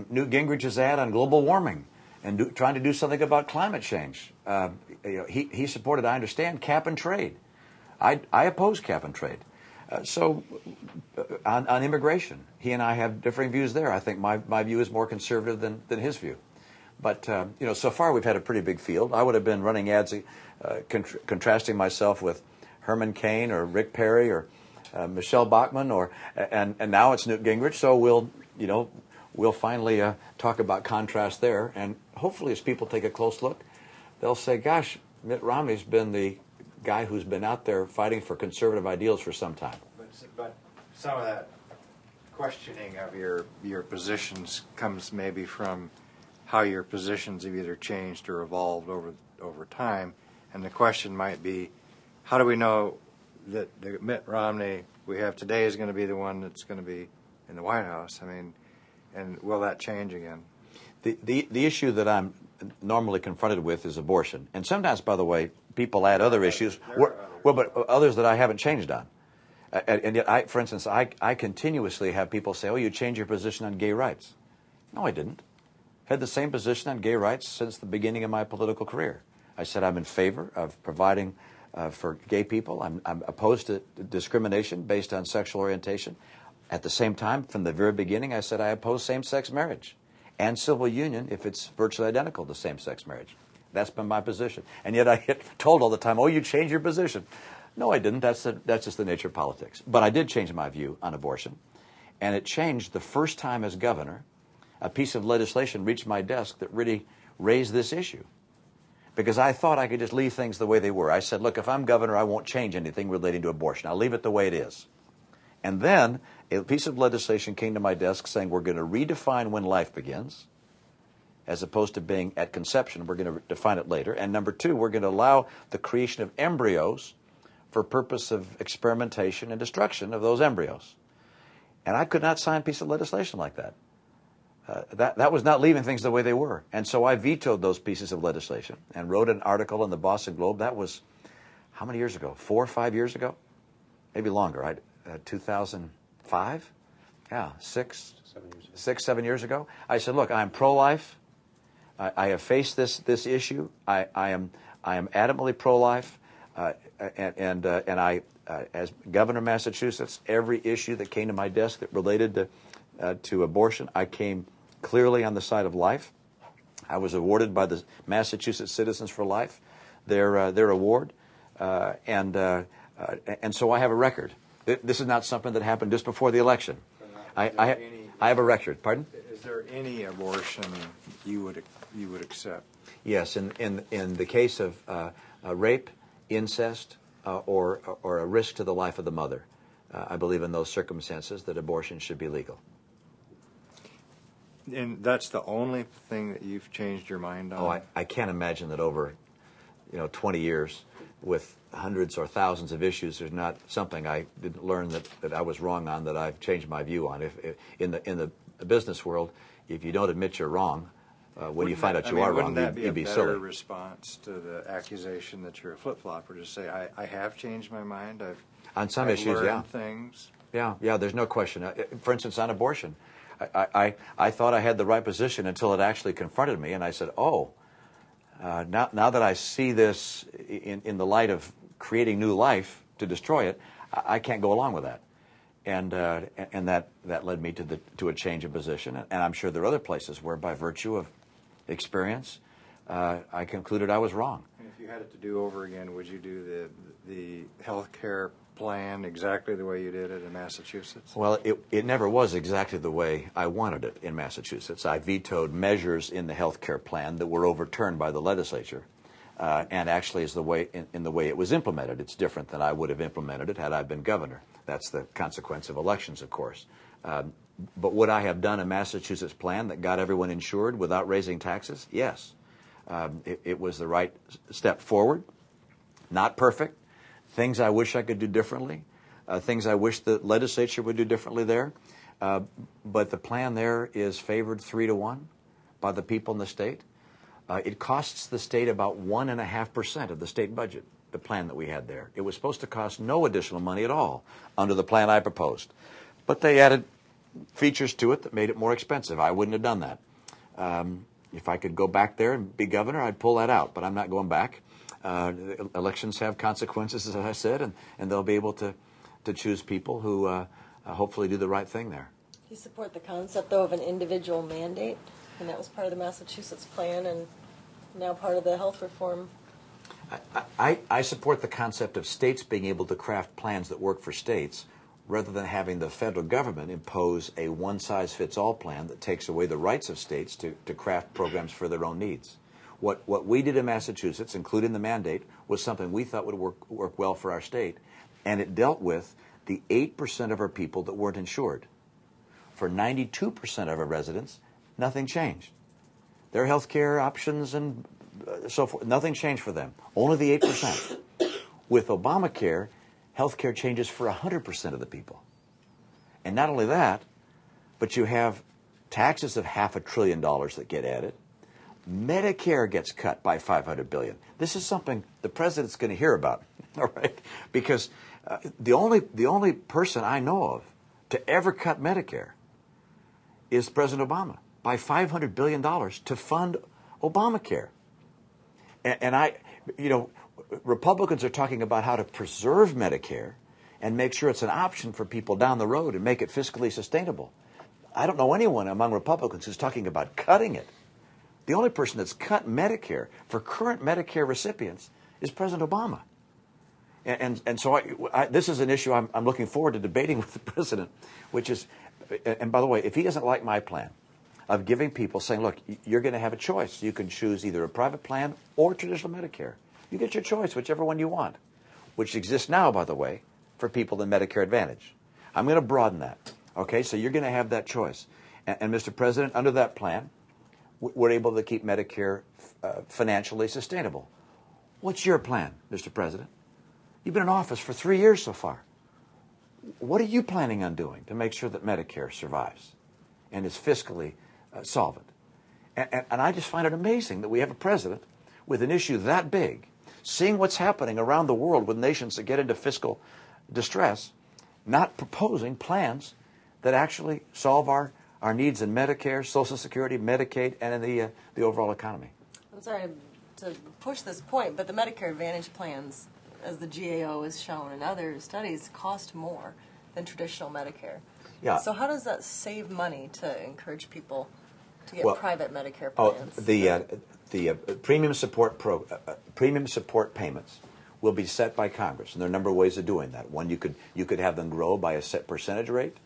Newt Gingrich's ad on global warming and trying to do something about climate change. He supported, I understand, cap and trade. I oppose cap and trade. On immigration, he and I have differing views there. I think my view is more conservative than his view. But, so far we've had a pretty big field. I would have been running ads contrasting myself with Herman Cain or Rick Perry or Michelle Bachmann and now it's Newt Gingrich. So we'll finally talk about contrast there. And hopefully as people take a close look, they'll say, gosh, Mitt Romney's been the guy who's been out there fighting for conservative ideals for some time. But some of that questioning of your positions comes maybe from how your positions have either changed or evolved over time. And the question might be, how do we know that the Mitt Romney we have today is going to be the one that's going to be in the White House? I mean, and will that change again? The issue that I'm normally confronted with is abortion. And sometimes, by the way, people add other issues. Well, but others that I haven't changed on. And yet, for instance, I continuously have people say, oh, you changed your position on gay rights. No, I didn't. Had the same position on gay rights since the beginning of my political career. I said I'm in favor of providing for gay people. I'm opposed to discrimination based on sexual orientation. At the same time, from the very beginning, I said I oppose same-sex marriage and civil union if it's virtually identical to same-sex marriage. That's been my position. And yet I get told all the time, oh, you changed your position. No, I didn't. That's just the nature of politics. But I did change my view on abortion. And it changed the first time as governor. A piece of legislation reached my desk that really raised this issue. Because I thought I could just leave things the way they were. I said, look, if I'm governor, I won't change anything relating to abortion. I'll leave it the way it is. And then a piece of legislation came to my desk saying we're going to redefine when life begins, as opposed to being at conception. We're going to define it later. And number two, we're going to allow the creation of embryos for purpose of experimentation and destruction of those embryos. And I could not sign a piece of legislation like that. That was not leaving things the way they were. And so I vetoed those pieces of legislation and wrote an article in the Boston Globe. That was, how many years ago? 4 or 5 years ago? Maybe longer. 2005? Yeah, 6, 7 years ago. I said, look, I'm pro-life. I have faced this issue. I am adamantly pro-life. And I, as governor of Massachusetts, every issue that came to my desk that related to abortion, I came clearly on the side of life. I was awarded by the Massachusetts Citizens for Life their award, and so I have a record. This is not something that happened just before the election. I have a record. Pardon? Is there any abortion you would accept? Yes, in the case of rape, incest, or a risk to the life of the mother, I believe in those circumstances that abortion should be legal. And that's the only thing that you've changed your mind on? Oh, I can't imagine that over 20 years with hundreds or thousands of issues, there's not something I didn't learn that I was wrong on that I've changed my view on. If in the business world, if you don't admit you're wrong, when you find out you are wrong, you'd be silly. Wouldn't that be a better response to the accusation that you're a flip-flopper, to say, I have changed my mind, on some I've issues, learned things? Yeah, there's no question. For instance, on abortion, I thought I had the right position until it actually confronted me, and I said, now that I see this in the light of creating new life to destroy it, I can't go along with that. And that led me to a change of position. And I'm sure there are other places where, by virtue of experience, I concluded I was wrong. And if you had it to do over again, would you do the health care plan exactly the way you did it in Massachusetts? Well, it never was exactly the way I wanted it in Massachusetts. I vetoed measures in the health care plan that were overturned by the legislature. And actually, is the way in the way it was implemented. It's different than I would have implemented it had I been governor. That's the consequence of elections, of course. But would I have done a Massachusetts plan that got everyone insured without raising taxes? Yes. It was the right step forward. Not perfect. Things I wish I could do differently. Things I wish the legislature would do differently there. But the plan there is favored 3-1 by the people in the state. It costs the state about 1.5% of the state budget, the plan that we had there. It was supposed to cost no additional money at all under the plan I proposed. But they added features to it that made it more expensive. I wouldn't have done that. If I could go back there and be governor, I'd pull that out, but I'm not going back. Elections have consequences, as I said, and they'll be able to choose people who hopefully do the right thing there. Do you support the concept, though, of an individual mandate? And that was part of the Massachusetts plan and now part of the health reform. I support the concept of states being able to craft plans that work for states rather than having the federal government impose a one-size-fits-all plan that takes away the rights of states to craft programs for their own needs. What we did in Massachusetts, including the mandate, was something we thought would work well for our state, and it dealt with the 8% of our people that weren't insured. For 92% of our residents, nothing changed. their health care options and so forth. Nothing changed for them. Only the 8%. With Obamacare, health care changes for 100% of the people. And not only that, but you have taxes of $500 billion that get added. Medicare gets cut by $500 billion. This is something the president's going to hear about, all right? Because the only person I know of to ever cut Medicare is President Obama by $500 billion to fund Obamacare. And Republicans are talking about how to preserve Medicare and make sure it's an option for people down the road and make it fiscally sustainable. I don't know anyone among Republicans who's talking about cutting it. The only person that's cut Medicare for current Medicare recipients is President Obama. And so this is an issue I'm looking forward to debating with the president, which is, and by the way, if he doesn't like my plan of giving people, saying, look, you're going to have a choice. You can choose either a private plan or traditional Medicare. You get your choice, whichever one you want, which exists now, by the way, for people in Medicare Advantage. I'm going to broaden that. Okay, so you're going to have that choice. And Mr. President, under that plan, we're able to keep Medicare financially sustainable. What's your plan, Mr. President? You've been in office for 3 years so far. What are you planning on doing to make sure that Medicare survives and is fiscally solvent? And I just find it amazing that we have a president with an issue that big, seeing what's happening around the world with nations that get into fiscal distress, not proposing plans that actually solve our needs in Medicare, Social Security, Medicaid, and in the overall economy. I'm sorry to push this point, but the Medicare Advantage plans, as the GAO has shown in other studies, cost more than traditional Medicare. Yeah. So how does that save money to encourage people to get private Medicare plans? The premium support payments will be set by Congress, and there are a number of ways of doing that. One, you could have them grow by a set percentage rate.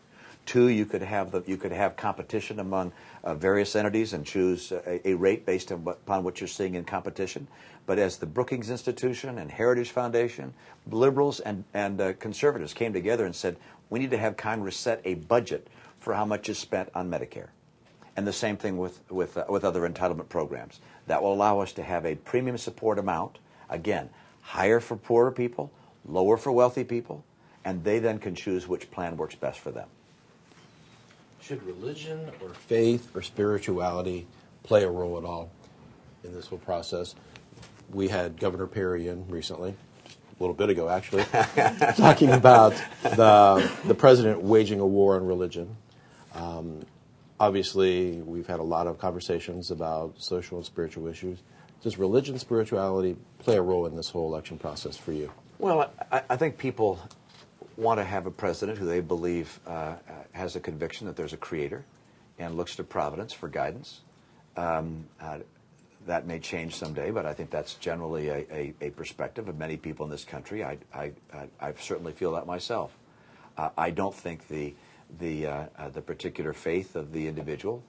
Two, you could have competition among various entities and choose a rate based upon what you're seeing in competition. But as the Brookings Institution and Heritage Foundation, liberals and conservatives came together and said, we need to have Congress set a budget for how much is spent on Medicare. And the same thing with other entitlement programs. That will allow us to have a premium support amount, again, higher for poorer people, lower for wealthy people, and they then can choose which plan works best for them. Should religion or faith or spirituality play a role at all in this whole process? We had Governor Perry in recently, a little bit ago actually, talking about the president waging a war on religion. Obviously, we've had a lot of conversations about social and spiritual issues. Does religion, spirituality play a role in this whole election process for you? Well, I think people want to have a president who they believe has a conviction that there's a creator and looks to providence for guidance. That may change someday, but I think that's generally a perspective of many people in this country. I certainly feel that myself. I don't think the particular faith of the individual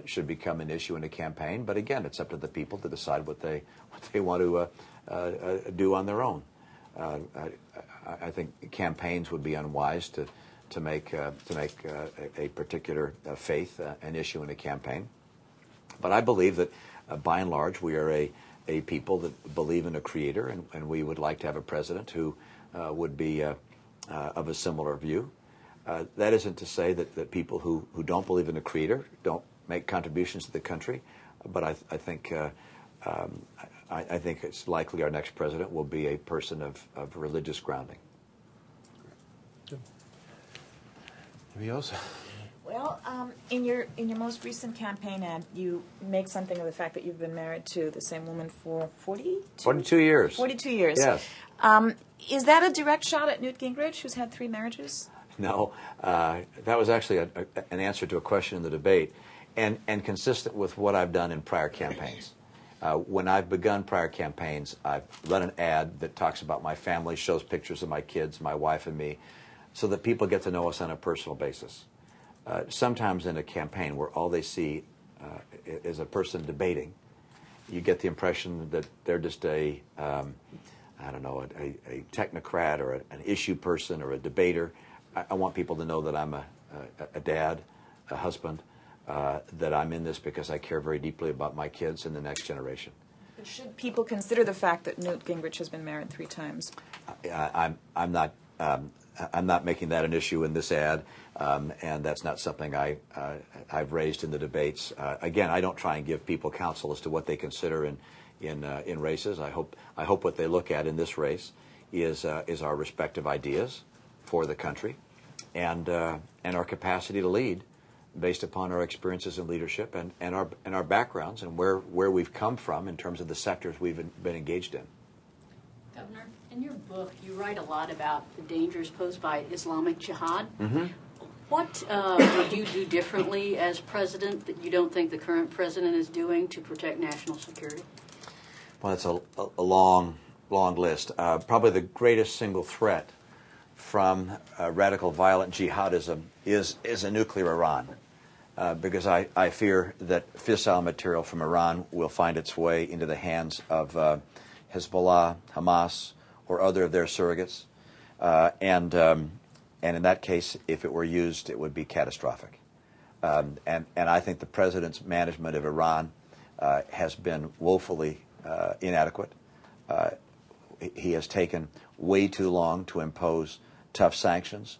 should become an issue in a campaign, but again, it's up to the people to decide what they want to do on their own. I think campaigns would be unwise to make a particular faith an issue in a campaign. But I believe that by and large we are a people that believe in a creator, and we would like to have a president who would be of a similar view. That isn't to say that people who don't believe in a creator don't make contributions to the country, but I think it's likely our next president will be a person of religious grounding. Anybody else? Well, in your most recent campaign ad, you make something of the fact that you've been married to the same woman for 42 years. 42 years. Yes. Is that a direct shot at Newt Gingrich, who's had 3 marriages? No, that was actually an answer to a question in the debate, and consistent with what I've done in prior campaigns. When I've begun prior campaigns, I've run an ad that talks about my family, shows pictures of my kids, my wife and me, so that people get to know us on a personal basis. Sometimes in a campaign where all they see is a person debating, you get the impression that they're just a technocrat or an issue person or a debater. I want people to know that I'm a dad, a husband, that I'm in this because I care very deeply about my kids and the next generation. But should people consider the fact that Newt Gingrich has been married 3 times? I'm not making that an issue in this ad, and that's not something I've raised in the debates. Again, I don't try and give people counsel as to what they consider in races. I hope what they look at in this race is our respective ideas for the country, and our capacity to lead, based upon our experiences in leadership and our backgrounds and where we've come from in terms of the sectors we've been engaged in. Governor, in your book, you write a lot about the dangers posed by Islamic jihad. Mm-hmm. What would you do differently as president that you don't think the current president is doing to protect national security? Well, it's a long list. Probably the greatest single threat from radical violent jihadism is a nuclear Iran, because I fear that fissile material from Iran will find its way into the hands of Hezbollah, Hamas, or other of their surrogates, and in that case, if it were used, it would be catastrophic. And I think the president's management of Iran has been woefully inadequate. He has taken way too long to impose tough sanctions.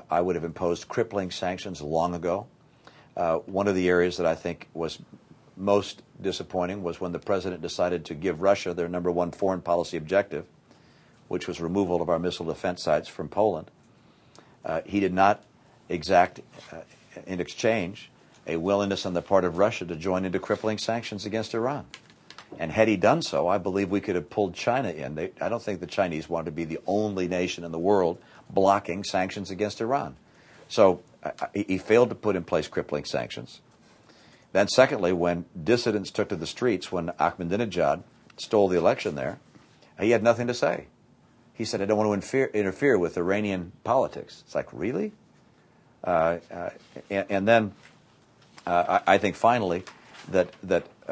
I would have imposed crippling sanctions long ago. One of the areas that I think was most disappointing was when the president decided to give Russia their number one foreign policy objective, which was removal of our missile defense sites from Poland. He did not exact, in exchange, a willingness on the part of Russia to join into crippling sanctions against Iran. And had he done so, I believe we could have pulled China in. I don't think the Chinese wanted to be the only nation in the world blocking sanctions against Iran. So he failed to put in place crippling sanctions. Then secondly, when dissidents took to the streets, when Ahmadinejad stole the election there, he had nothing to say. He said, I don't want to interfere with Iranian politics. It's like, really? And then I think finally that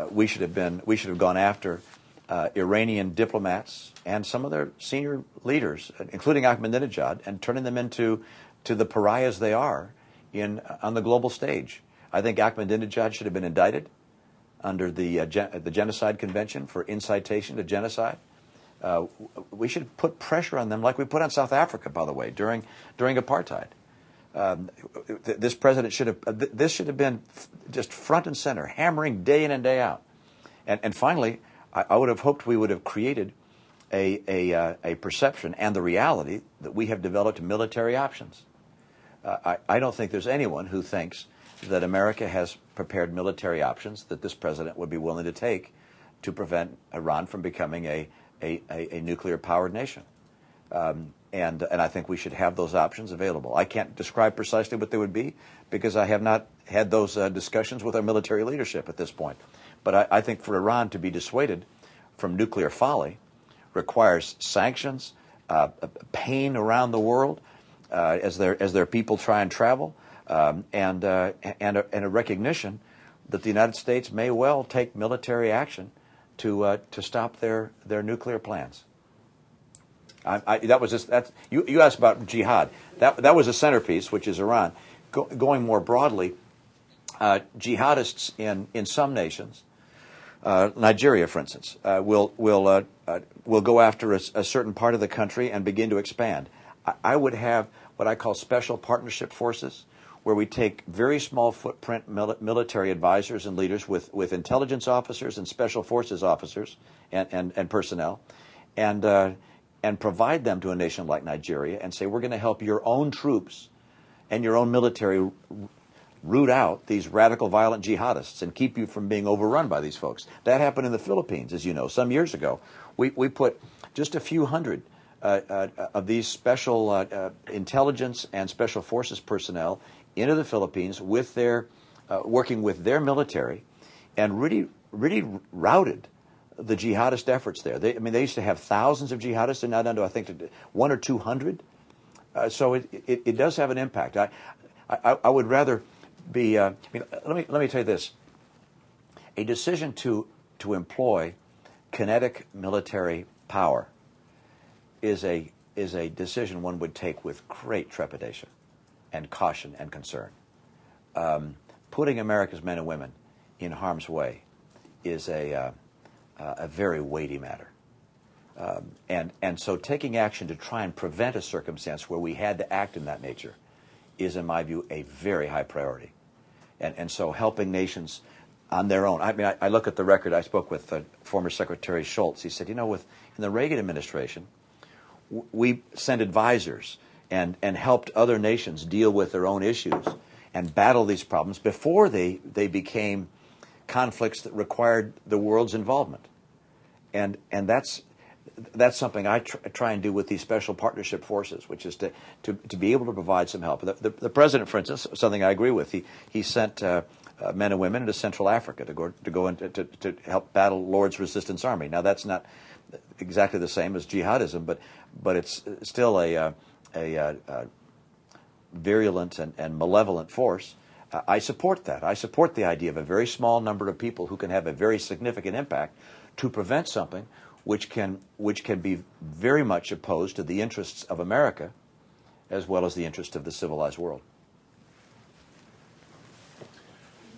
we should have gone after Iranian diplomats and some of their senior leaders, including Ahmadinejad, and turning them into the pariahs they are on the global stage. I think Ahmadinejad should have been indicted under the Genocide Convention for incitation to genocide. We should put pressure on them like we put on South Africa, by the way, during apartheid. This president should have been just front and center, hammering day in and day out. And finally, I would have hoped we would have created a perception and the reality that we have developed military options. I don't think there's anyone who thinks that America has prepared military options that this president would be willing to take to prevent Iran from becoming a nuclear-powered nation. And I think we should have those options available. I can't describe precisely what they would be because I have not had those discussions with our military leadership at this point. But I think for Iran to be dissuaded from nuclear folly requires sanctions, pain around the world as their people try and travel, and a recognition that the United States may well take military action to stop their nuclear plans. You asked about jihad. That was a centerpiece, which is Iran. Going more broadly, jihadists in some nations, Nigeria, for instance, will go after a certain part of the country and begin to expand. I would have what I call special partnership forces, where we take very small footprint military advisors and leaders with intelligence officers and special forces officers and personnel, and provide them to a nation like Nigeria and say, we're going to help your own troops and your own military root out these radical violent jihadists and keep you from being overrun by these folks. That happened in the Philippines, as you know, some years ago. We put just a few hundred of these special intelligence and special forces personnel into the Philippines with working with their military, and really routed the jihadist efforts there. They used to have thousands of jihadists, and now down to I think 100 or 200. So it does have an impact. I would rather be. Let me tell you this. A decision to employ kinetic military power is a decision one would take with great trepidation and caution and concern. putting America's men and women in harm's way is a very weighty matter. And so taking action to try and prevent a circumstance where we had to act in that nature is, in my view, a very high priority. And so helping nations on their own. I mean, I look at the record. I spoke with former Secretary Schultz. He said, in the Reagan administration, we sent advisors and helped other nations deal with their own issues and battle these problems before they became conflicts that required the world's involvement. And that's something I try and do with these special partnership forces, which is to be able to provide some help. The president, for instance, something I agree with, he sent men and women into Central Africa to go into to help battle Lord's Resistance Army. Now that's not exactly the same as jihadism, but it's still a virulent and malevolent force. I support that. I support the idea of a very small number of people who can have a very significant impact to prevent something which can be very much opposed to the interests of America as well as the interests of the civilized world.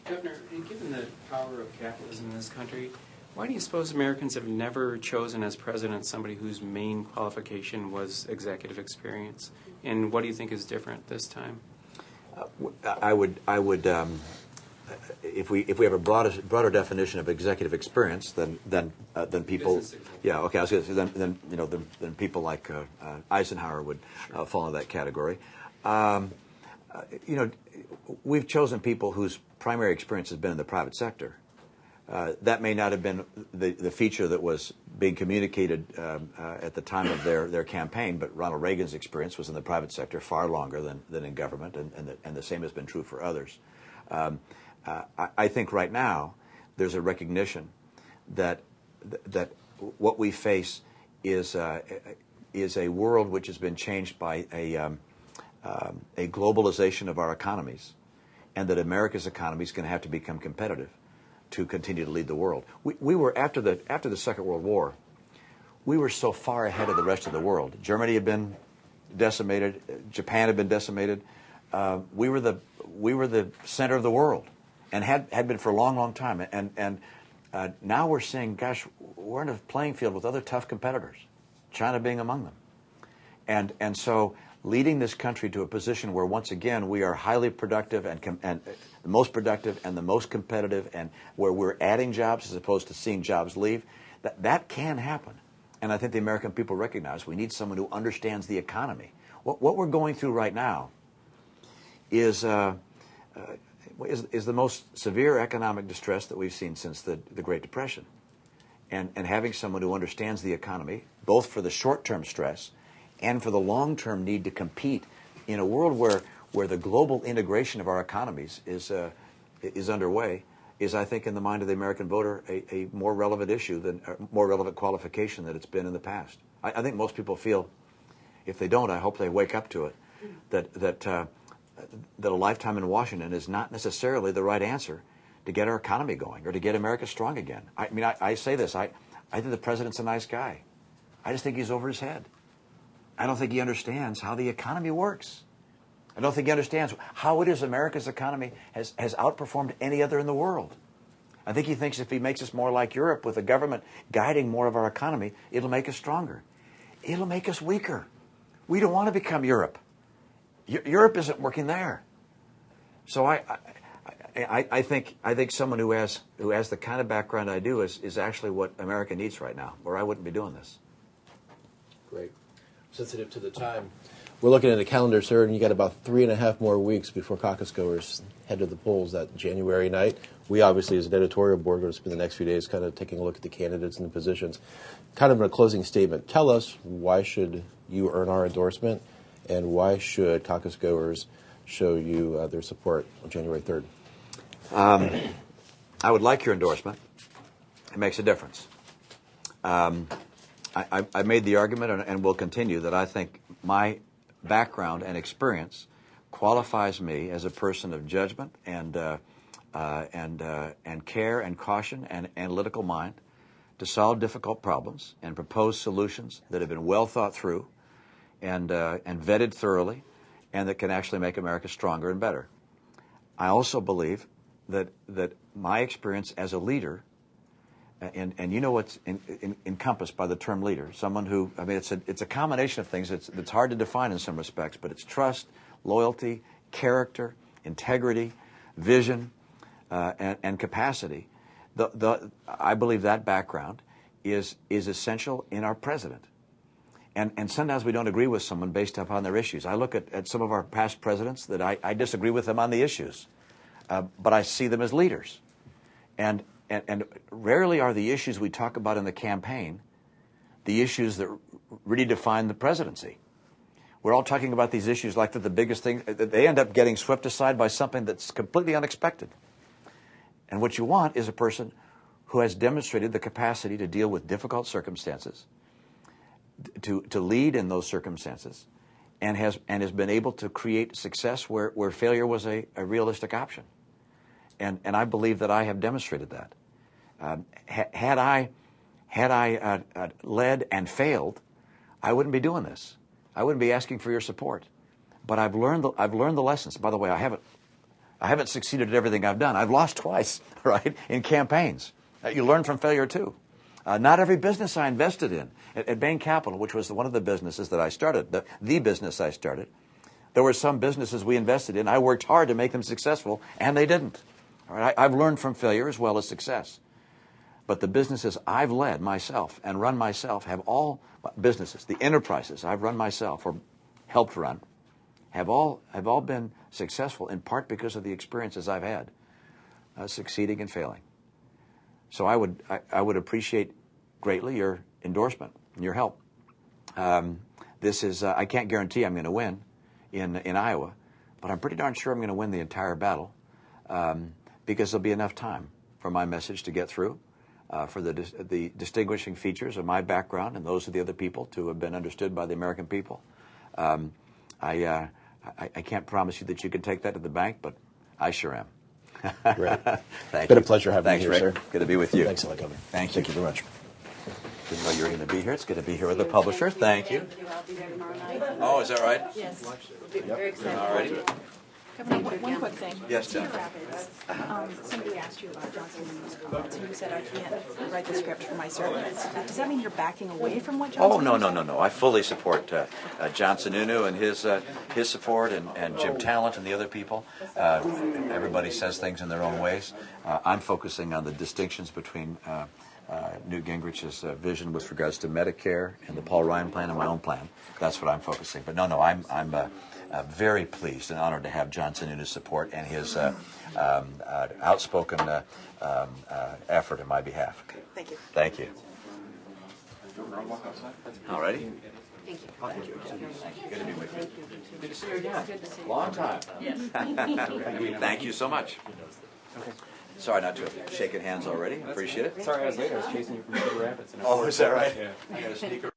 Governor, given the power of capitalism in this country, why do you suppose Americans have never chosen as president somebody whose main qualification was executive experience? And what do you think is different this time? I would if we have a broader definition of executive experience, then people, yeah, okay, I was going to say then people like Eisenhower would fall into that category. We've chosen people whose primary experience has been in the private sector. That may not have been the feature that was being communicated at the time of their campaign, but Ronald Reagan's experience was in the private sector far longer than in government, and the same has been true for others. I think right now there's a recognition that what we face is a world which has been changed by a globalization of our economies, and that America's economy is going to have to become competitive to continue to lead the world. We were after the Second World War, we were so far ahead of the rest of the world. Germany had been decimated, Japan had been decimated. We were the center of the world, and had been for a long, long time. And now we're seeing, gosh, we're in a playing field with other tough competitors, China being among them. And so leading this country to a position where once again we are highly productive and the most productive and the most competitive, and where we're adding jobs as opposed to seeing jobs leave, that can happen. And I think the American people recognize we need someone who understands the economy. What we're going through right now is the most severe economic distress that we've seen since the Great Depression. And having someone who understands the economy, both for the short-term stress and for the long-term need to compete in a world where the global integration of our economies is underway, is, I think, in the mind of the American voter, a more relevant issue more relevant qualification than it's been in the past. I think most people feel, if they don't, I hope they wake up to it, that a lifetime in Washington is not necessarily the right answer to get our economy going or to get America strong again. I mean, I say this, I think the president's a nice guy. I just think he's over his head. I don't think he understands how the economy works. I don't think he understands how it is America's economy has outperformed any other in the world. I think he thinks if he makes us more like Europe with the government guiding more of our economy, it'll make us stronger. It'll make us weaker. We don't want to become Europe. Europe isn't working there. So I think someone who has the kind of background I do is actually what America needs right now, or I wouldn't be doing this. Great. Sensitive to the time, we're looking at a calendar, sir, and you got about 3.5 more weeks before caucus goers head to the polls that January night. We obviously, as an editorial board, are going to spend the next few days kind of taking a look at the candidates and the positions. Kind of in a closing statement, tell us, why should you earn our endorsement, and why should caucus goers show you their support on January 3rd? I would like your endorsement. It makes a difference. I made the argument and will continue that I think my background and experience qualifies me as a person of judgment and care and caution and analytical mind to solve difficult problems and propose solutions that have been well thought through and vetted thoroughly, and that can actually make America stronger and better. I also believe that my experience as a leader, and you know what's encompassed by the term leader, someone who, I mean, it's a combination of things that's hard to define in some respects, but it's trust, loyalty, character, integrity, vision, and capacity. I believe that background is essential in our president. And sometimes we don't agree with someone based upon their issues. I look at some of our past presidents that I disagree with them on the issues, but I see them as leaders. And rarely are the issues we talk about in the campaign the issues that really define the presidency. We're all talking about these issues like they're the biggest thing. They end up getting swept aside by something that's completely unexpected. And what you want is a person who has demonstrated the capacity to deal with difficult circumstances, to lead in those circumstances, and has been able to create success where failure was a realistic option. And I believe that I have demonstrated that. Had I led and failed, I wouldn't be doing this. I wouldn't be asking for your support. But I've learned the lessons. By the way, I haven't succeeded at everything I've done. I've lost twice, right, in campaigns. You learn from failure too. Not every business I invested in. At Bain Capital, which was one of the businesses that I started, the business I started, there were some businesses we invested in. I worked hard to make them successful, and they didn't. All right? I've learned from failure as well as success. But the businesses I've led myself and run myself have all businesses, the enterprises I've run myself or helped run, have all been successful in part because of the experiences I've had, succeeding and failing. So I would appreciate greatly your endorsement and your help. This is I can't guarantee I'm going to win in Iowa, but I'm pretty darn sure I'm going to win the entire battle because there'll be enough time for my message to get through, for the distinguishing features of my background and those of the other people to have been understood by the American people. I can't promise you that you can take that to the bank, but I sure am. Great. Thank Been you. a pleasure having you here, Rick. sir. Good to be with you. Thanks a lot, Governor. Thank you. Thank you very much. Didn't know you were going to be here. It's good to be here with the publisher. Thank you. I'll be there tomorrow night. Oh, is that right? Yes. Very excited. All righty. Governor, one quick thing. Yes, Jen. Cedar Rapids, somebody asked you about Johnson News quotes, and you said, I can't write the script for my servants. Does that mean you're backing away from what Johnson Oh, News no. I fully support John Sununu and his support and Jim Talent and the other people. Everybody says things in their own ways. I'm focusing on the distinctions between Newt Gingrich's vision with regards to Medicare and the Paul Ryan plan and my own plan. That's what I'm focusing. But no, I'm very pleased and honored to have John Sununu's support and his outspoken effort in my behalf. Okay, thank you. Thank you. All righty. Thank you. Thank you. Good to be with you. Good to see you again. Long time. Yes. Thank you so much. Sorry not to have shaken hands already. Appreciate it. Sorry I was late. I was chasing you from Cedar Rapids. Oh, is that right? Yeah. I got to sneak around.